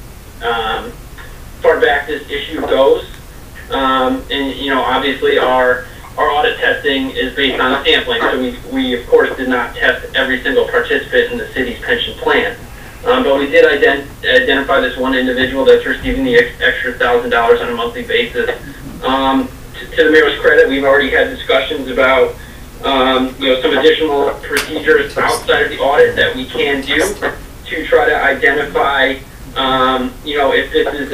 back this issue goes. And obviously our audit testing is based on sampling, so we of course did not test every single participant in the city's pension plan. But we did identify this one individual that's receiving the extra $1,000 on a monthly basis. To the mayor's credit, we've already had discussions about some additional procedures outside of the audit that we can do to try to identify, if this is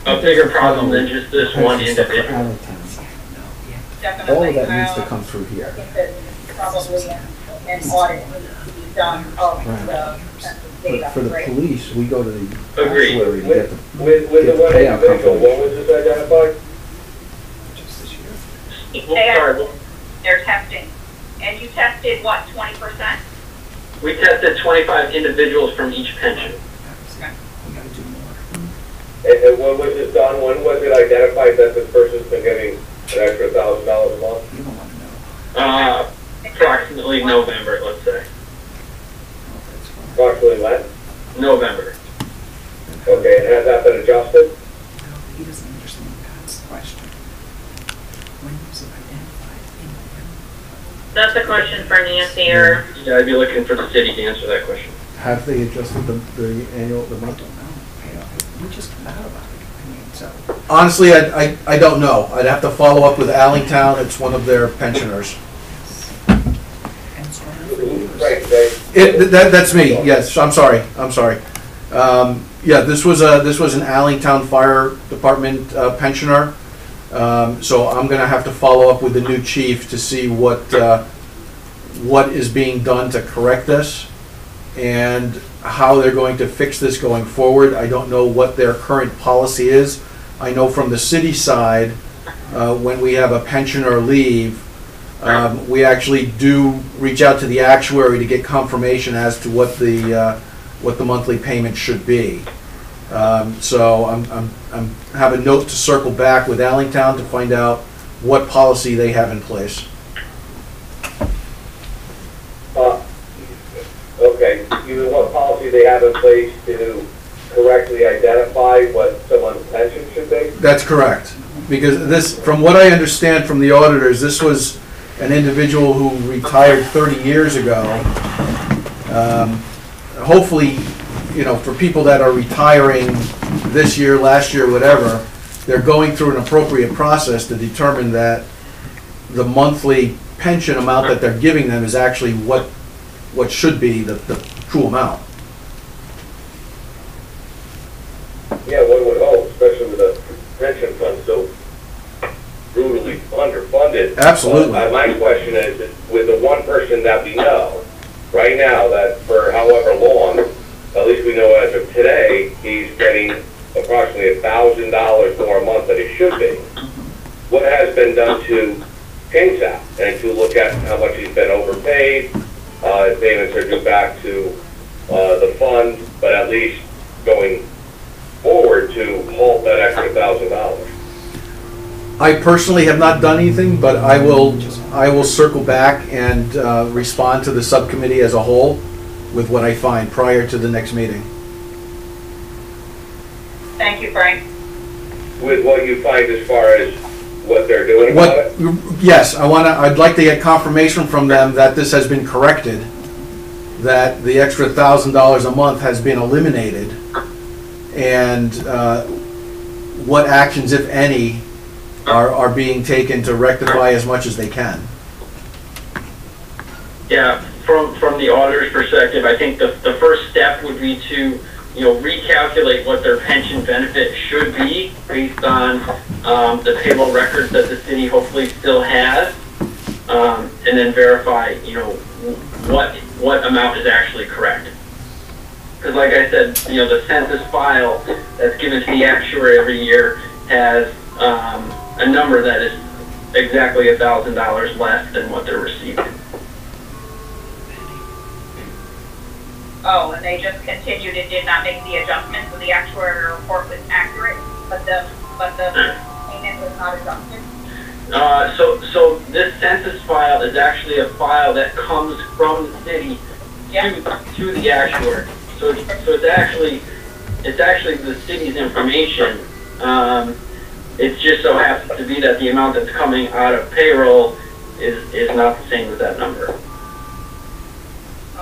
a bigger problem than just this one individual. Definitely. All of that needs to come through here. I think that probably an audit needs to be done of the census data, For the right? police, we go to the Agreed. actuary to get the With the one individual, what was this identified? They're testing. And you tested what, 20%? We tested 25 individuals from each pension. And when was this done? When was it identified that this person's been getting an extra $1,000 a month? Approximately November, let's say. Approximately when? November. Okay, and has that been adjusted? He doesn't understand Pat's question. When was it identified in November? That's a question for Nancy or... Yeah, I'd be looking for the city to answer that question. Have they adjusted the month? We just found out about it. I mean, so. Honestly, I don't know. I'd have to follow up with Allingtown. It's one of their pensioners. That's me. Yes, I'm sorry. Yeah, this was an Allingtown Fire Department pensioner. So I'm going to have to follow up with the new chief to see what is being done to correct this and how they're going to fix this going forward. I don't know what their current policy is. I know from the city side, when we have a pensioner leave, we actually do reach out to the actuary to get confirmation as to what the monthly payment should be. So I'm have a note to circle back with Allingtown to find out what policy they have in place. Okay, you know what policy they have in place to correctly identify what someone's pension should be? That's correct. Because this, from what I understand from the auditors, this was an individual who retired 30 years ago. Hopefully, for people that are retiring this year, last year, whatever, they're going through an appropriate process to determine that the monthly pension amount that they're giving them is actually what should be the true amount. Yeah, one would hope, especially with a pension fund so brutally underfunded. Absolutely. My question is, with the one person that we know right now, that for however long, at least we know as of today, he's getting approximately $1,000 more a month than he should be. What has been done to change that and to look at how much he's been overpaid? Payments are due back to the fund, but at least going forward to halt that extra $1,000. I personally have not done anything, but I will circle back and respond to the subcommittee as a whole with what I find prior to the next meeting. Thank you, Frank. With what you find as far as what they're doing about it? Yes, I'd like to get confirmation from them that this has been corrected, that the extra $1,000 a month has been eliminated, and what actions, if any, are being taken to rectify as much as they can. Yeah, from the auditor's perspective, I think the first step would be to recalculate what their pension benefit should be based on the payroll records that the city hopefully still has, and then verify what amount is actually correct. Because like I said, the census file that's given to the actuary every year has a number that is exactly $1,000 less than what they're receiving. Oh, and they just continued and did not make the adjustment, so the actuarial report was accurate, but the payment was not adjusted? So this census file is actually a file that comes from the city to the actuary. So it's actually the city's information. It just so happens to be that the amount that's coming out of payroll is not the same as that number.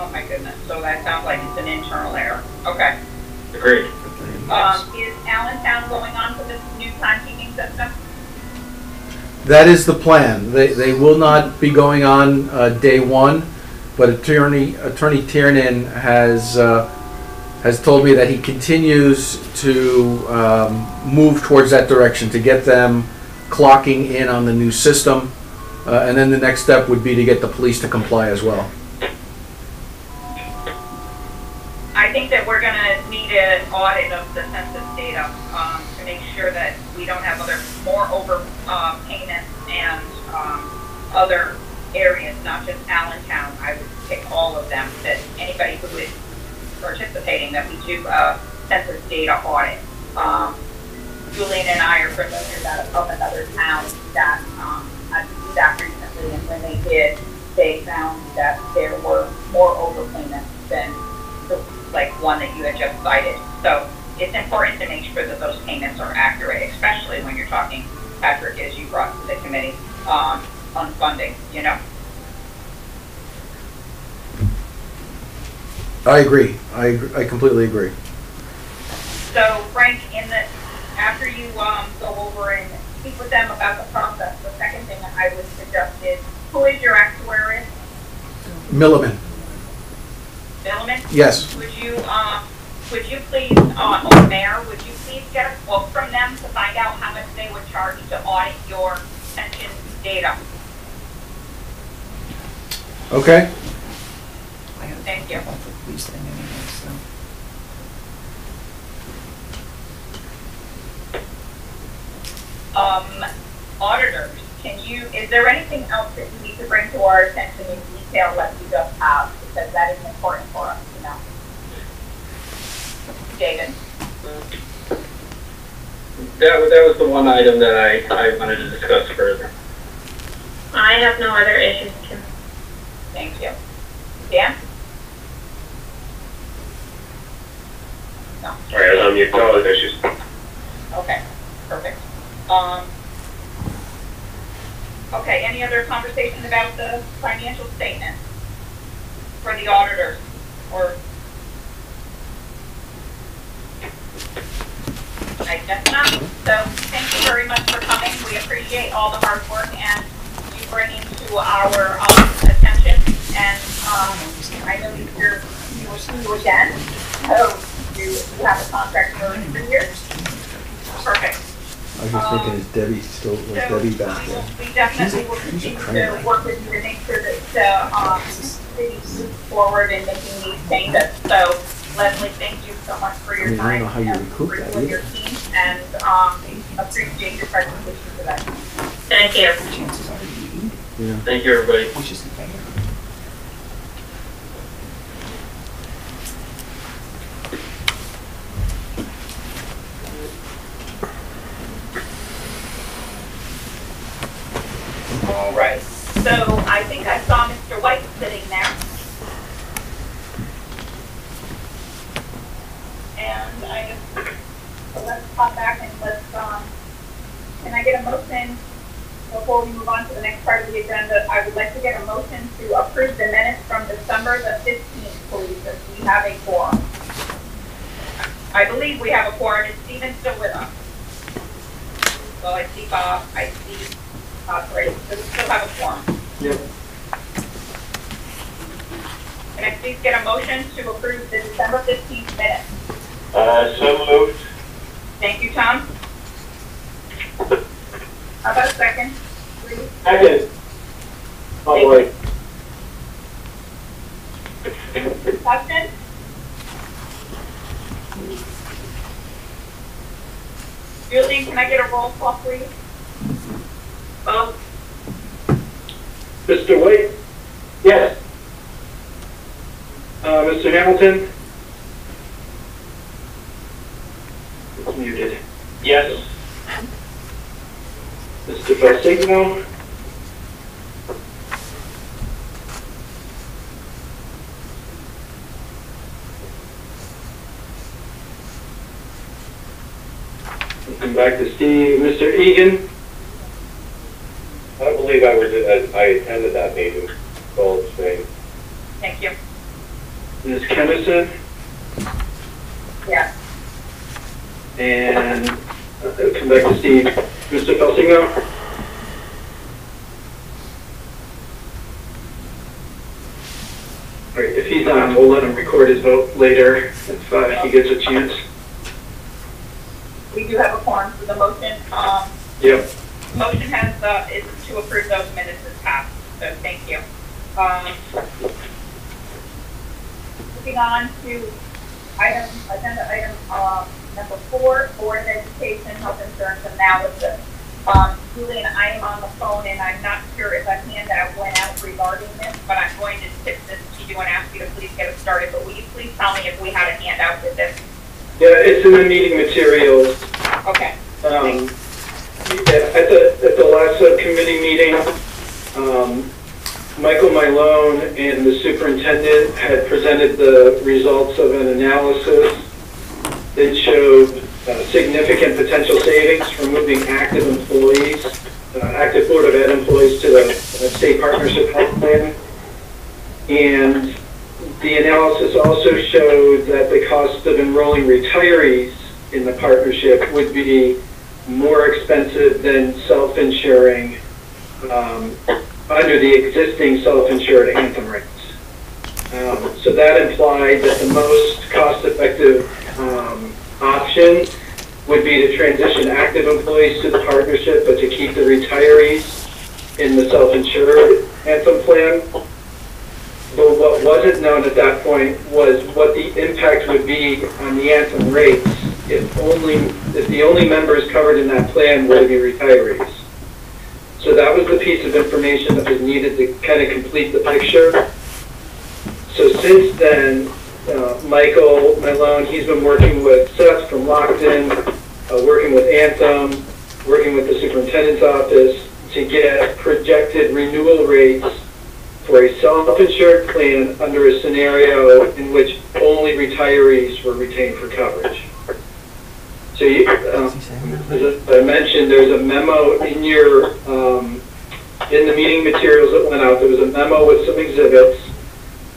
Oh my goodness, so that sounds like it's an internal error. Okay. Agreed. Is Allentown going on to this new timekeeping system? That is the plan. They will not be going on day one, but Attorney Tiernan has told me that he continues to move towards that direction to get them clocking in on the new system, and then the next step would be to get the police to comply as well. I think that we're going to need an audit of the census data to make sure that we don't have more overpayments and other areas, not just Allentown. I would pick all of them, that anybody who is participating, that we do a census data audit. Julian and I are familiar of another town that had to do that recently, and when they did, they found that there were more overpayments than the one that you had just cited. So it's important to make sure that those payments are accurate, especially when you're talking, Patrick, as you brought to the committee, on funding, you know? I agree. I completely agree. So Frank, after you go over and speak with them about the process, the second thing that I would suggest is, who is your actuary? Milliman. Milliman? Yes. Would you please, or Mayor, would you please get a quote from them to find out how much they would charge to audit your pension data? Okay. Thank you. Auditors, is there anything else that you need to bring to our attention in detail like you just have? Because that is important for us to know. David? That was the one item that I wanted to discuss further. I have no other issues, Kim. Thank you. Dan? No. All right, I was on mute. No other issues. Okay, perfect. Okay, any other conversation about the financial statement for the auditors? Or I guess not. So thank you very much for coming. We appreciate all the hard work and you bringing to our attention. And I know you will see you again. So you have a contract for 3 years. Perfect. I was just thinking, is Debbie back there? We definitely will continue to work with you to make sure that the city moves forward in making these changes. So Leslie, thank you so much for your time. I don't know how you recoup for that you and your either. team, and appreciate your presentation today. Thank you. Yeah. Thank you, everybody. All right. So I think I saw Mr. White sitting there. And so let's pop back and can I get a motion before we move on to the next part of the agenda? I would like to get a motion to approve the minutes from December the 15th, please, if we have a quorum. I believe we have a quorum. Is Stephen still with us? Well, I see Bob. I see Great. So we still have a quorum. Yep. Can I please get a motion to approve the December 15th minutes? So moved. Thank you, Tom. How about a second, please? Second. Oh, boy. Discussion? Julian, can I get a roll call, please? Mr. White? Yes. Mr. Hamilton? It's muted. Yes. Mr. Balsigno? Come back to Steve. Mr. Egan? I don't believe I attended that meeting, so I'll abstain. Thank you. Ms. Kennison, Yes. and come back to Steve. Mr. Felsingo? All right, if he's on, we'll let him record his vote later if he gets a chance. We do have a quorum for the motion. Yep. Motion has, is to approve those minutes as passed, so thank you. Moving on to agenda item, number 4, Board of Education Health Insurance Analysis. Julian, I am on the phone and I'm not sure if a handout went out regarding this, but I'm going to tip this to you and ask you to please get it started. But will you please tell me if we had a handout with this? Yeah, it's in the meeting materials. Okay. At the last subcommittee meeting, Michael Malone and the superintendent had presented the results of an analysis that showed significant potential savings from moving active employees, active Board of Ed employees to the state partnership health plan. And the analysis also showed that the cost of enrolling retirees in the partnership would be more expensive than self-insuring under the existing self-insured Anthem rates. So that implied that the most cost-effective option would be to transition active employees to the partnership, but to keep the retirees in the self-insured Anthem plan. But what wasn't known at that point was what the impact would be on the Anthem rates if the only members covered in that plan were to be retirees. So that was the piece of information that was needed to kind of complete the picture. So since then, Michael Malone, he's been working with Seth from Lockton, working with Anthem, working with the superintendent's office to get projected renewal rates for a self-insured plan under a scenario in which only retirees were retained for coverage. So as I mentioned, there's a memo in your, in the meeting materials that went out, there was a memo with some exhibits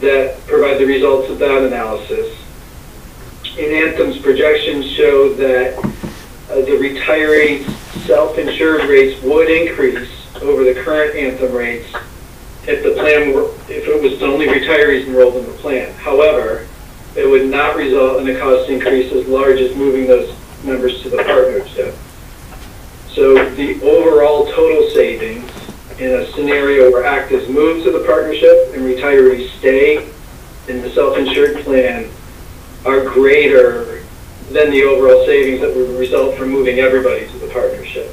that provide the results of that analysis. And Anthem's projections show that the retiree self-insured rates would increase over the current Anthem rates if the plan were, if it was only retirees enrolled in the plan. However, it would not result in a cost increase as large as moving those members to the partnership. So the overall total savings in a scenario where actives move to the partnership and retirees stay in the self-insured plan are greater than the overall savings that would result from moving everybody to the partnership.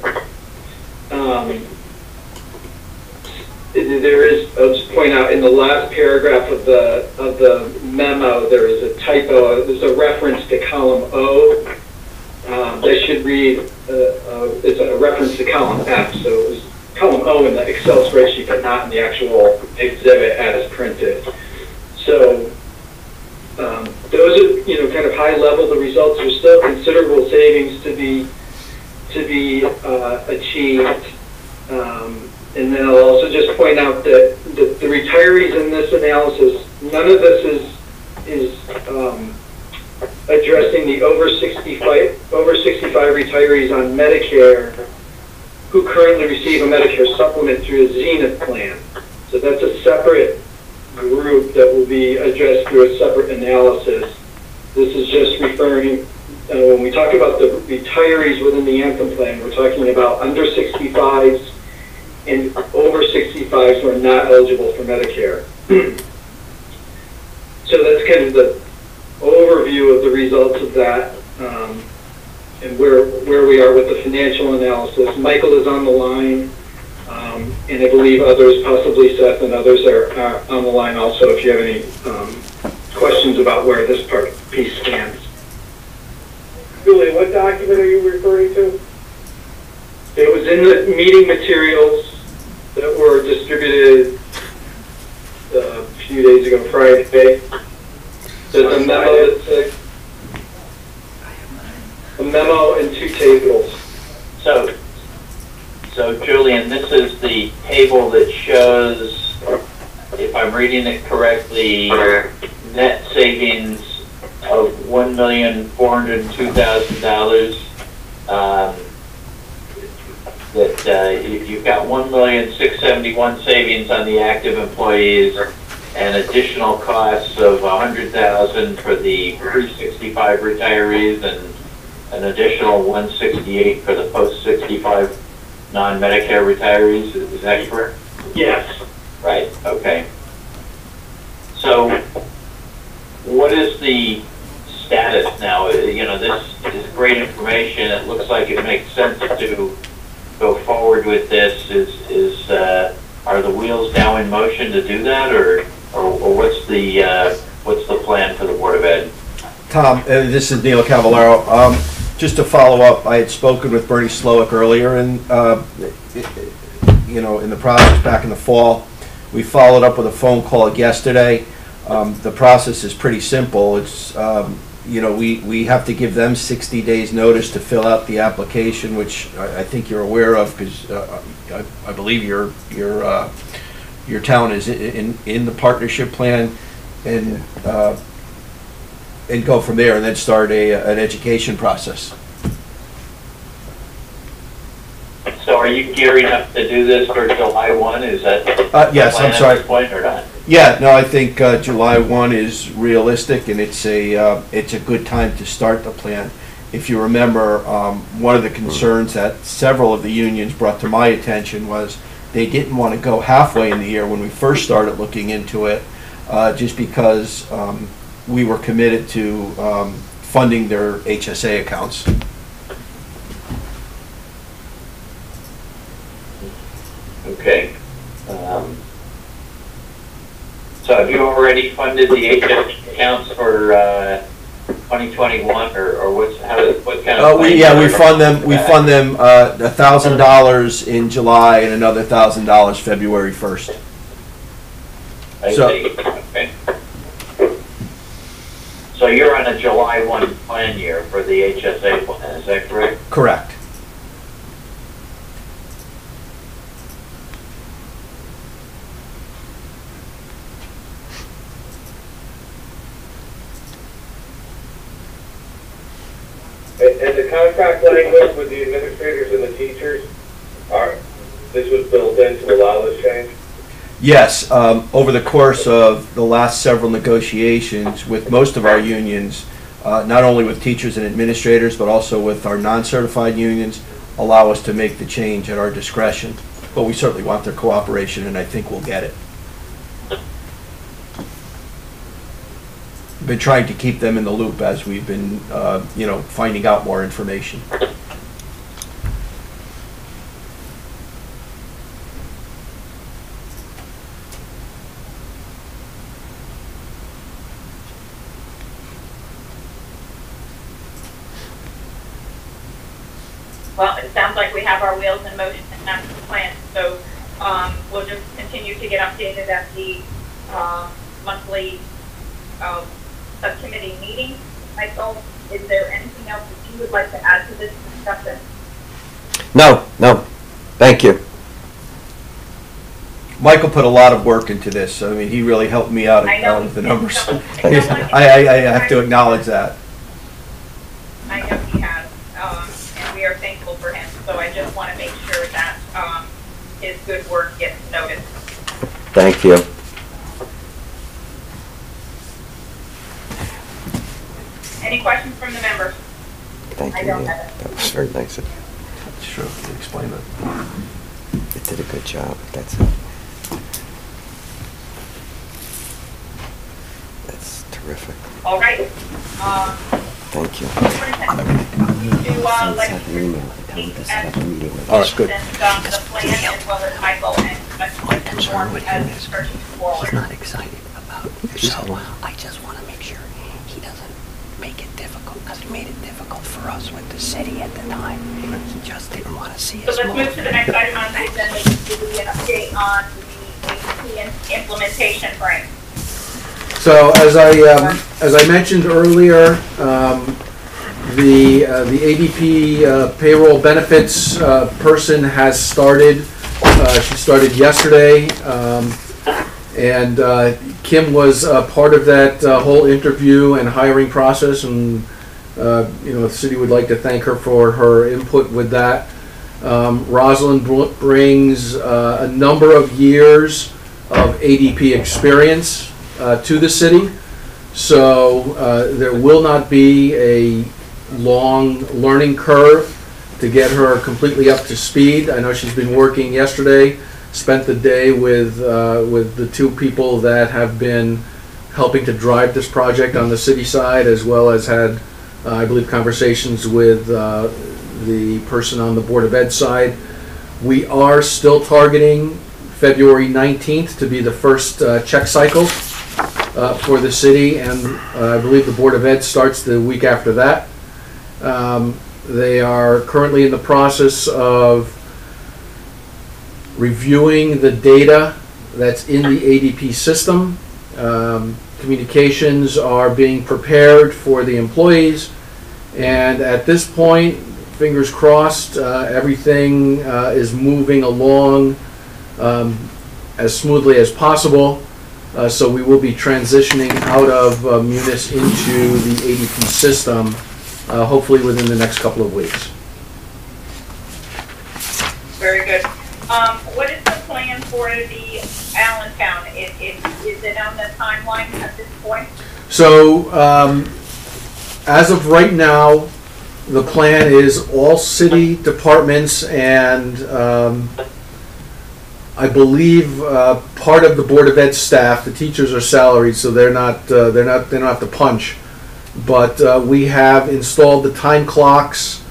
There is, I'll just point out, in the last paragraph of the memo, there is a typo. There's a reference to column O. That should read, it's a reference to column F. So it was column O in the Excel spreadsheet, but not in the actual exhibit as printed. So those are, kind of high level. The results are still considerable savings to be achieved. And then I'll also just point out that the retirees in this analysis, none of this is addressing the over 65 retirees on Medicare who currently receive a Medicare supplement through a Zenith plan. So that's a separate group that will be addressed through a separate analysis. This is just referring, when we talk about the retirees within the Anthem plan, we're talking about under 65s and over 65s who are not eligible for Medicare. So that's kind of the overview of the results of that, and where we are with the financial analysis. Michael is on the line, and I believe others, possibly Seth and others, are on the line also if you have any questions about where this piece stands. Julie, what document are you referring to? It was in the meeting materials that were distributed a few days ago, Friday. There's a memo that says, a memo and 2 tables. So Julian, this is the table that shows, if I'm reading it correctly, net savings of $1,402,000. You've got $1,671,000 savings on the active employees, and additional costs of $100,000 for the pre-65 retirees, and an additional $168,000 for the post-65 non-Medicare retirees. Is that correct? Yes. Right. Okay. So, what is the status now? You know, this is great information. It looks like it makes sense to go forward with this. Are the wheels now in motion to do that, or what's the plan for the Board of Ed? Tom, this is Neil Cavallaro. Just to follow up, I had spoken with Bernie Slowick earlier, and you know, in the process back in the fall, we followed up with a phone call yesterday. The process is pretty simple. It's you know, we have to give them 60 days notice to fill out the application, which I think you're aware of, because I believe your town is in the partnership plan, and go from there, and then start an education process. So are you gearing up to do this for July 1? Is that yes, I'm sorry. At this point or not? Yeah, no, I think July 1 is realistic, and it's a good time to start the plan. If you remember, one of the concerns that several of the unions brought to my attention was they didn't want to go halfway in the year when we first started looking into it, just because we were committed to funding their HSA accounts. Okay. So have you already funded the HSA accounts for 2021, or what kind of? We fund them. We fund them $1,000 in July and another $1,000 February 1st. I see. Okay. So you're on a July 1 plan year for the HSA plan, is that correct? Correct. And the contract language with the administrators and the teachers, this was built in to allow this change? Yes, over the course of the last several negotiations with most of our unions, not only with teachers and administrators, but also with our non-certified unions, allow us to make the change at our discretion. But we certainly want their cooperation, and I think we'll get it. Been trying to keep them in the loop as we've been, you know, finding out more information. Well, it sounds like we have our wheels in motion and that's the plan. So we'll just continue to get updated at the monthly subcommittee meeting. Michael, is there anything else that you would like to add to this discussion? No, thank you. Michael put a lot of work into this. I mean, he really helped me out with the numbers. I have to acknowledge that. I know he has, and we are thankful for him. So I just want to make sure that his good work gets noticed. Thank you. Any questions from the members? Thank you. That was very nice of you. Sure, explain that. It did a good job. That's it. That's terrific. All right. Thank you. All right, good. The plan as well as Michael and My concern with him is forward. he's not excited about it. So I just want to make sure he doesn't make it difficult, because he made it difficult for us with the city at the time. He just didn't want to see us So let's move. move to the next item on the agenda, which is an update on the ADP implementation frame. So as I mentioned earlier, the ADP payroll benefits person has started. She started yesterday, And Kim was part of that whole interview and hiring process, and the city would like to thank her for her input with that. Rosalind brings a number of years of ADP experience to the city, so there will not be a long learning curve to get her completely up to speed. I know she's been working yesterday, spent the day with the two people that have been helping to drive this project on the city side, as well as had, I believe, conversations with the person on the Board of Ed side. We are still targeting February 19th to be the first check cycle for the city, and I believe the Board of Ed starts the week after that. They are currently in the process of reviewing the data that's in the ADP system. Communications are being prepared for the employees, and at this point, fingers crossed, everything is moving along as smoothly as possible. So we will be transitioning out of Munis into the ADP system, hopefully within the next couple of weeks. Very good. What is the plan for the Allentown? Is it on the timeline at this point? So as of right now, the plan is all city departments and I believe part of the Board of Ed staff. The teachers are salaried, so they don't have to punch. But we have installed the time clocks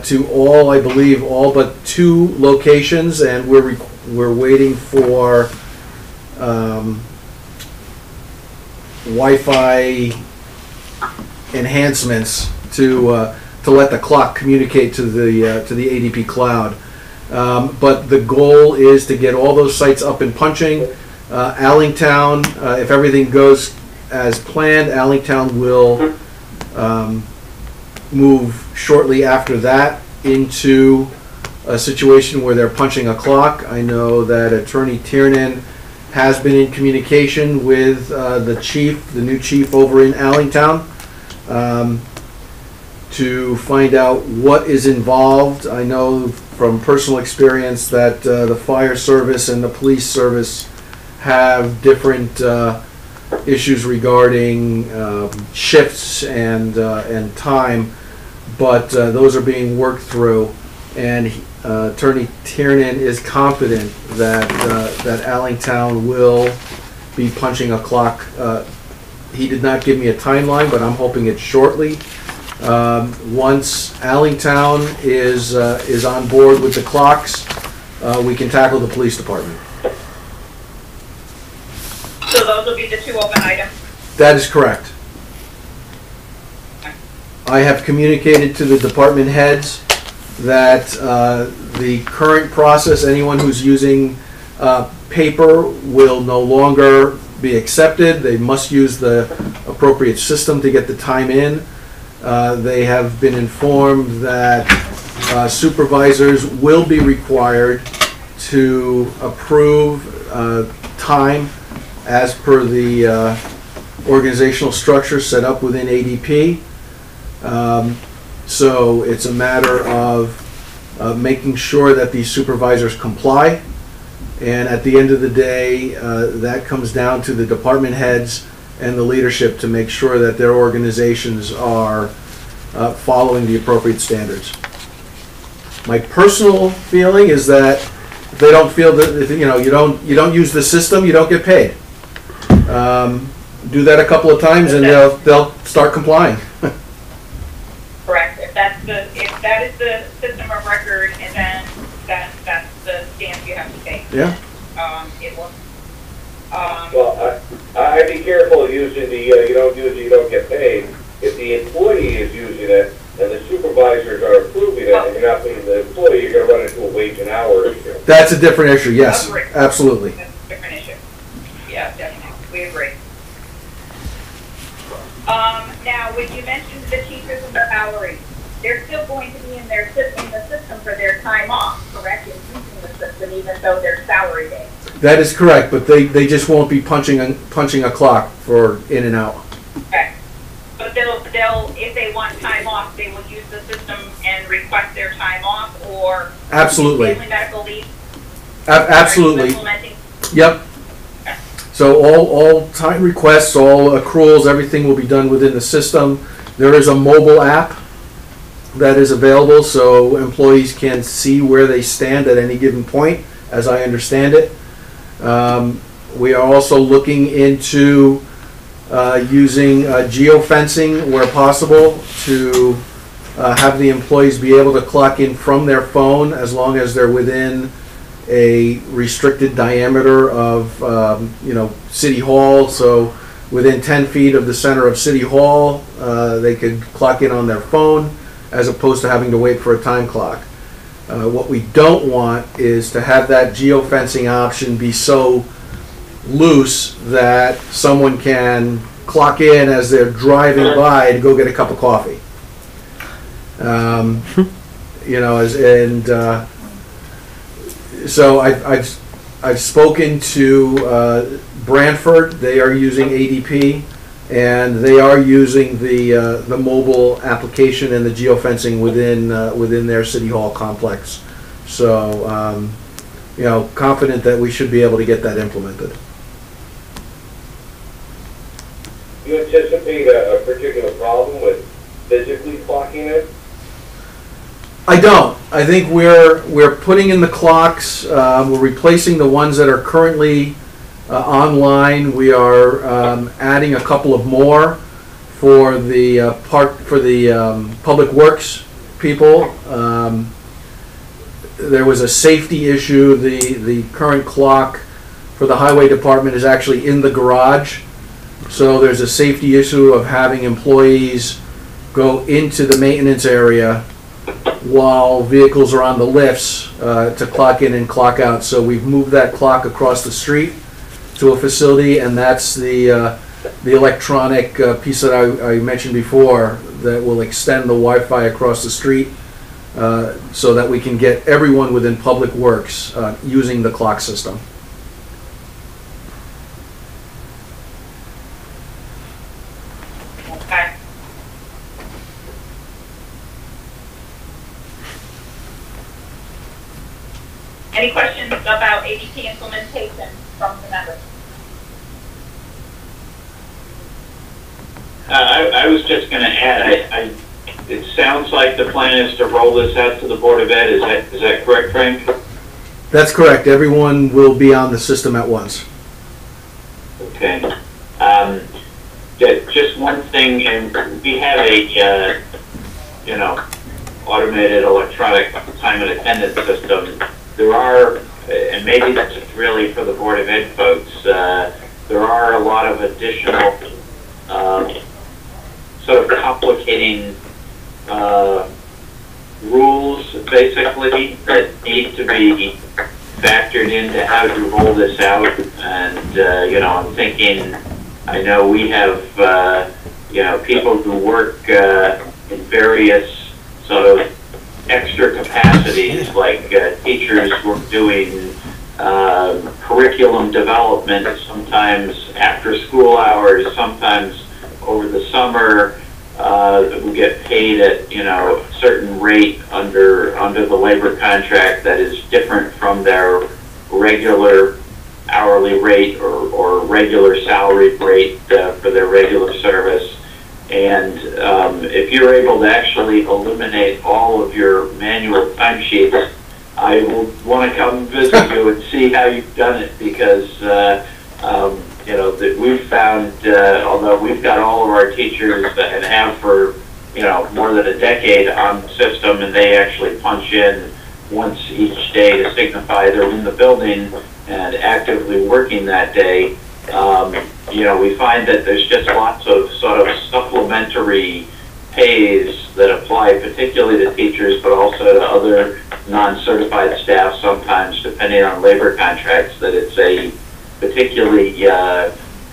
to all, I believe, all but 2 locations, and we're waiting for Wi-Fi enhancements to let the clock communicate to the ADP cloud. But the goal is to get all those sites up and punching. Allentown, if everything goes as planned, Allentown will move shortly after that into a situation where they're punching a clock. I know that Attorney Tiernan has been in communication with the new chief over in Allentown, to find out what is involved. I know from personal experience that the fire service and the police service have different issues regarding shifts and time, but those are being worked through, and Attorney Tiernan is confident that Allentown will be punching a clock. He did not give me a timeline, but I'm hoping it's shortly. Once Allentown is on board with the clocks, we can tackle the police department. So those will be the 2 open items? That is correct. I have communicated to the department heads that the current process, anyone who's using paper will no longer be accepted. They must use the appropriate system to get the time in. They have been informed that supervisors will be required to approve time as per the organizational structure set up within ADP. So it's a matter of making sure that these supervisors comply. And at the end of the day, that comes down to the department heads and the leadership to make sure that their organizations are following the appropriate standards. My personal feeling is that if they don't feel that, if, you don't use the system, you don't get paid. Do that a couple of times and they'll start complying. Correct. If that is the system of record, and then that's the stance you have to take. Yeah. It will. Well, I'd be careful using the you don't use it, you don't get paid. If the employee is using it and the supervisors are approving it, and you're not paying the employee, you're going to run into a wage and hour issue. That's a different issue. Yes, absolutely. That's a different issue. Yeah, definitely. We agree. Now, when you mentioned the teachers and the salary, they're still going to be in the system for their time off, correct? In using the system, even though they're salary days. That is correct, but they just won't be punching a clock for in and out. Okay. But they'll, if they want time off, they will use the system and request their time off, or Absolutely. family medical leave? Absolutely. Are you implementing? Yep. So all time requests, all accruals, everything will be done within the system. There is a mobile app that is available, so employees can see where they stand at any given point, as I understand it. We are also looking into using geofencing where possible to have the employees be able to clock in from their phone as long as they're within a restricted diameter of City Hall. So within 10 feet of the center of City Hall, they could clock in on their phone as opposed to having to wait for a time clock. What we don't want is to have that geofencing option be so loose that someone can clock in as they're driving by to go get a cup of coffee. So I've spoken to Brantford. They are using ADP, and they are using the mobile application and the geofencing within their City Hall complex. So confident that we should be able to get that implemented. Do you anticipate a particular problem with physically clocking it? I don't. I think we're putting in the clocks. We're replacing the ones that are currently online. We are adding a couple of more for the public works people. There was a safety issue. The current clock for the highway department is actually in the garage. So there's a safety issue of having employees go into the maintenance area while vehicles are on the lifts to clock in and clock out. So we've moved that clock across the street to a facility, and that's the electronic piece that I mentioned before that will extend the Wi-Fi across the street so that we can get everyone within Public Works using the clock system. Okay. Any questions about ADP implementation from the members? I was just going to add, it sounds like the plan is to roll this out to the Board of Ed. Is that correct, Frank? That's correct. Everyone will be on the system at once. Okay. Just one thing, and we have a, automated electronic time and attendance system. There are, and maybe that's really for the Board of Ed folks, there are a lot of additional sort of complicating rules, basically, that need to be factored into how to roll this out. And, I'm thinking, I know we have, people who work in various sort of extra capacities, like teachers who are doing curriculum development, sometimes after school hours, sometimes over the summer, who get paid at a certain rate under the labor contract that is different from their regular hourly rate or regular salary rate for their regular service. And if you're able to actually eliminate all of your manual timesheets, I would want to come visit you and see how you've done it, because that we've found, although we've got all of our teachers and have for more than a decade on the system, and they actually punch in once each day to signify they're in the building and actively working that day. We find that there's just lots of sort of supplementary pays that apply particularly to teachers, but also to other non-certified staff sometimes, depending on labor contracts, that it's a particularly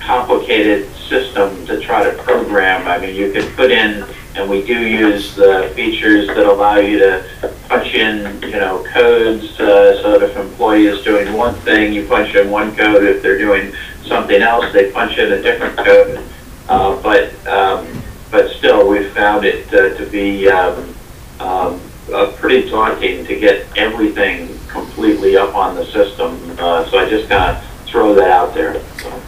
complicated system to try to program. I mean, you could put in and we do use the features that allow you to punch in, codes, so that if an employee is doing one thing, you punch in one code. If they're doing something else, they punch in a different code. But still, we've found it to be pretty daunting to get everything completely up on the system. So I just kind of throw that out there. So.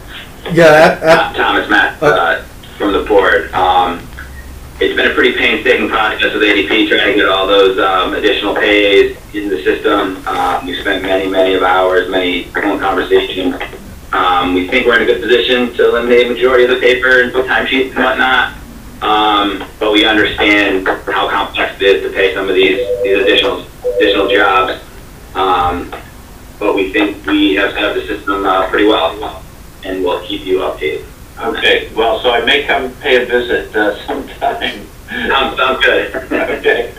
Yeah. Thomas, Matt, from the board. It's been a pretty painstaking process with ADP trying to get all those additional pays in the system. We spent many of hours, many phone conversations. We think we're in a good position to eliminate the majority of the paper and timesheets and whatnot. But we understand how complex it is to pay some of these additional jobs. But we think we have set up the system pretty well, and we'll keep you updated. Okay, well, so I may come pay a visit sometime. Sounds good. Okay.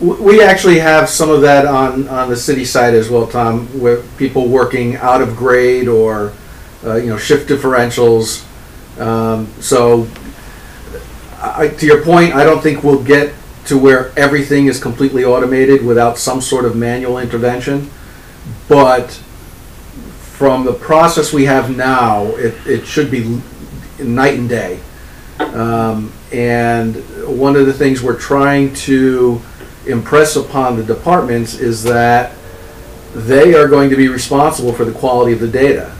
We actually have some of that on the city side as well, Tom, with people working out of grade or shift differentials. So to your point, I don't think we'll get to where everything is completely automated without some sort of manual intervention. But from the process we have now, it should be night and day. And one of the things we're trying to impress upon the departments is that they are going to be responsible for the quality of the data.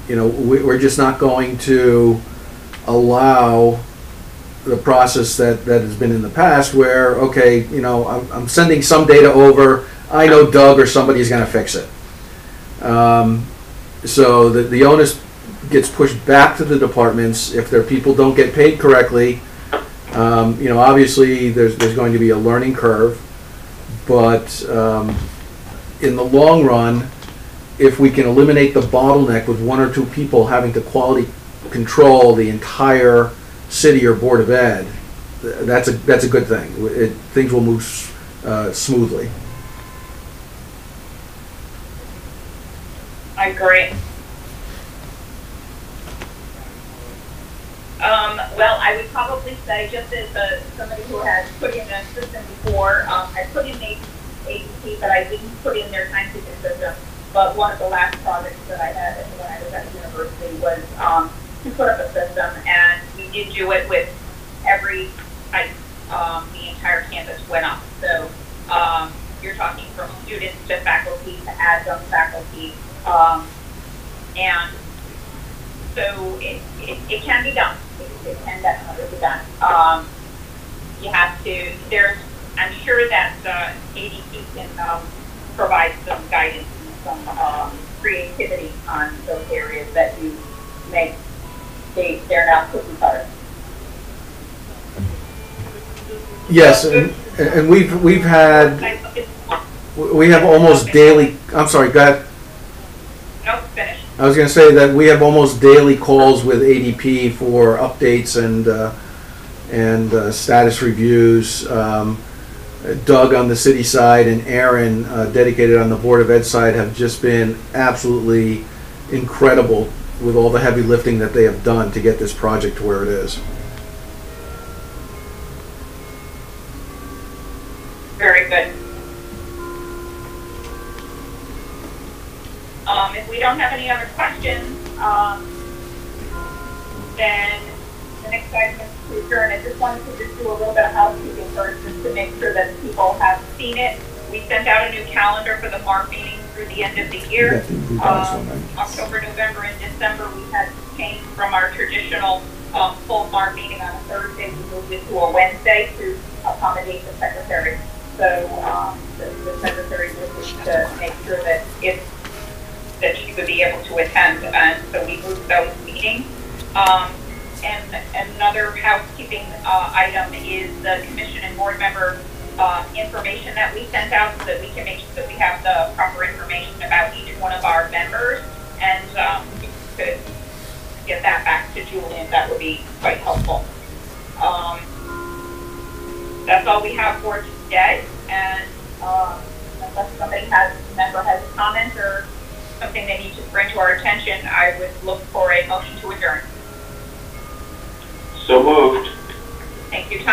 We're just not going to allow the process that has been in the past where, okay, I'm sending some data over, I know Doug or somebody's going to fix it. So the onus gets pushed back to the departments if their people don't get paid correctly. Obviously there's going to be a learning curve, but in the long run, if we can eliminate the bottleneck with one or two people having to quality control the entire city or board of ed, that's a good thing. Things will move smoothly. I agree. Well, I would probably say, just as somebody who has put in a system before, I put in ADP, but I didn't put in their timekeeping system. But one of the last projects that I had when I was at the university was to put up a system, and we did do it with every type. The entire campus went up. So you're talking from students to faculty to adjunct faculty, and so it can be done. It can definitely be done. You have to. I'm sure that ADP can provide some guidance and some creativity on those areas that you make. They're not cookie cutter. Yes, and we have almost daily. I'm sorry. Go ahead. Nope, finish. I was going to say that we have almost daily calls with ADP for updates and status reviews. Doug on the city side and Aaron, dedicated on the Board of Ed side, have just been absolutely incredible with all the heavy lifting that they have done to get this project to where it is. Very good. If we don't have any other questions, then the next item is to adjourn. I just wanted to just do a little bit of housekeeping first, just to make sure that people have seen it. We sent out a new calendar for the MARB meeting through the end of the year. October, November, and December, we had to change from our traditional full MARB meeting on a Thursday. We moved it to a Wednesday to accommodate the secretary. So the secretary wishes to make sure that that she would be able to attend, and so we moved those meetings. And another housekeeping item is the commission and board member information that we sent out, so that we can make sure that we have the proper information about each one of our members, and could get that back to Julian. That would be quite helpful. That's all we have for today, and unless somebody member has a comment or something they need to bring to our attention, I would look for a motion to adjourn. So moved. Thank you, Tom.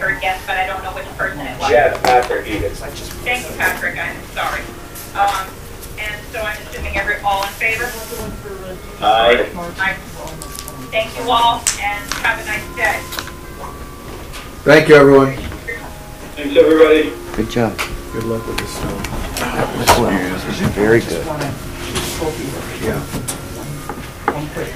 heard yes, but I don't know which person it was. Yes, Patrick Egan. Thank you, Patrick, I'm sorry. And so I'm assuming all in favor? Aye. Aye. Thank you all, and have a nice day. Thank you, everyone. Thanks, everybody. Good job. Good luck with the snow. This is very good. Yeah. One quick,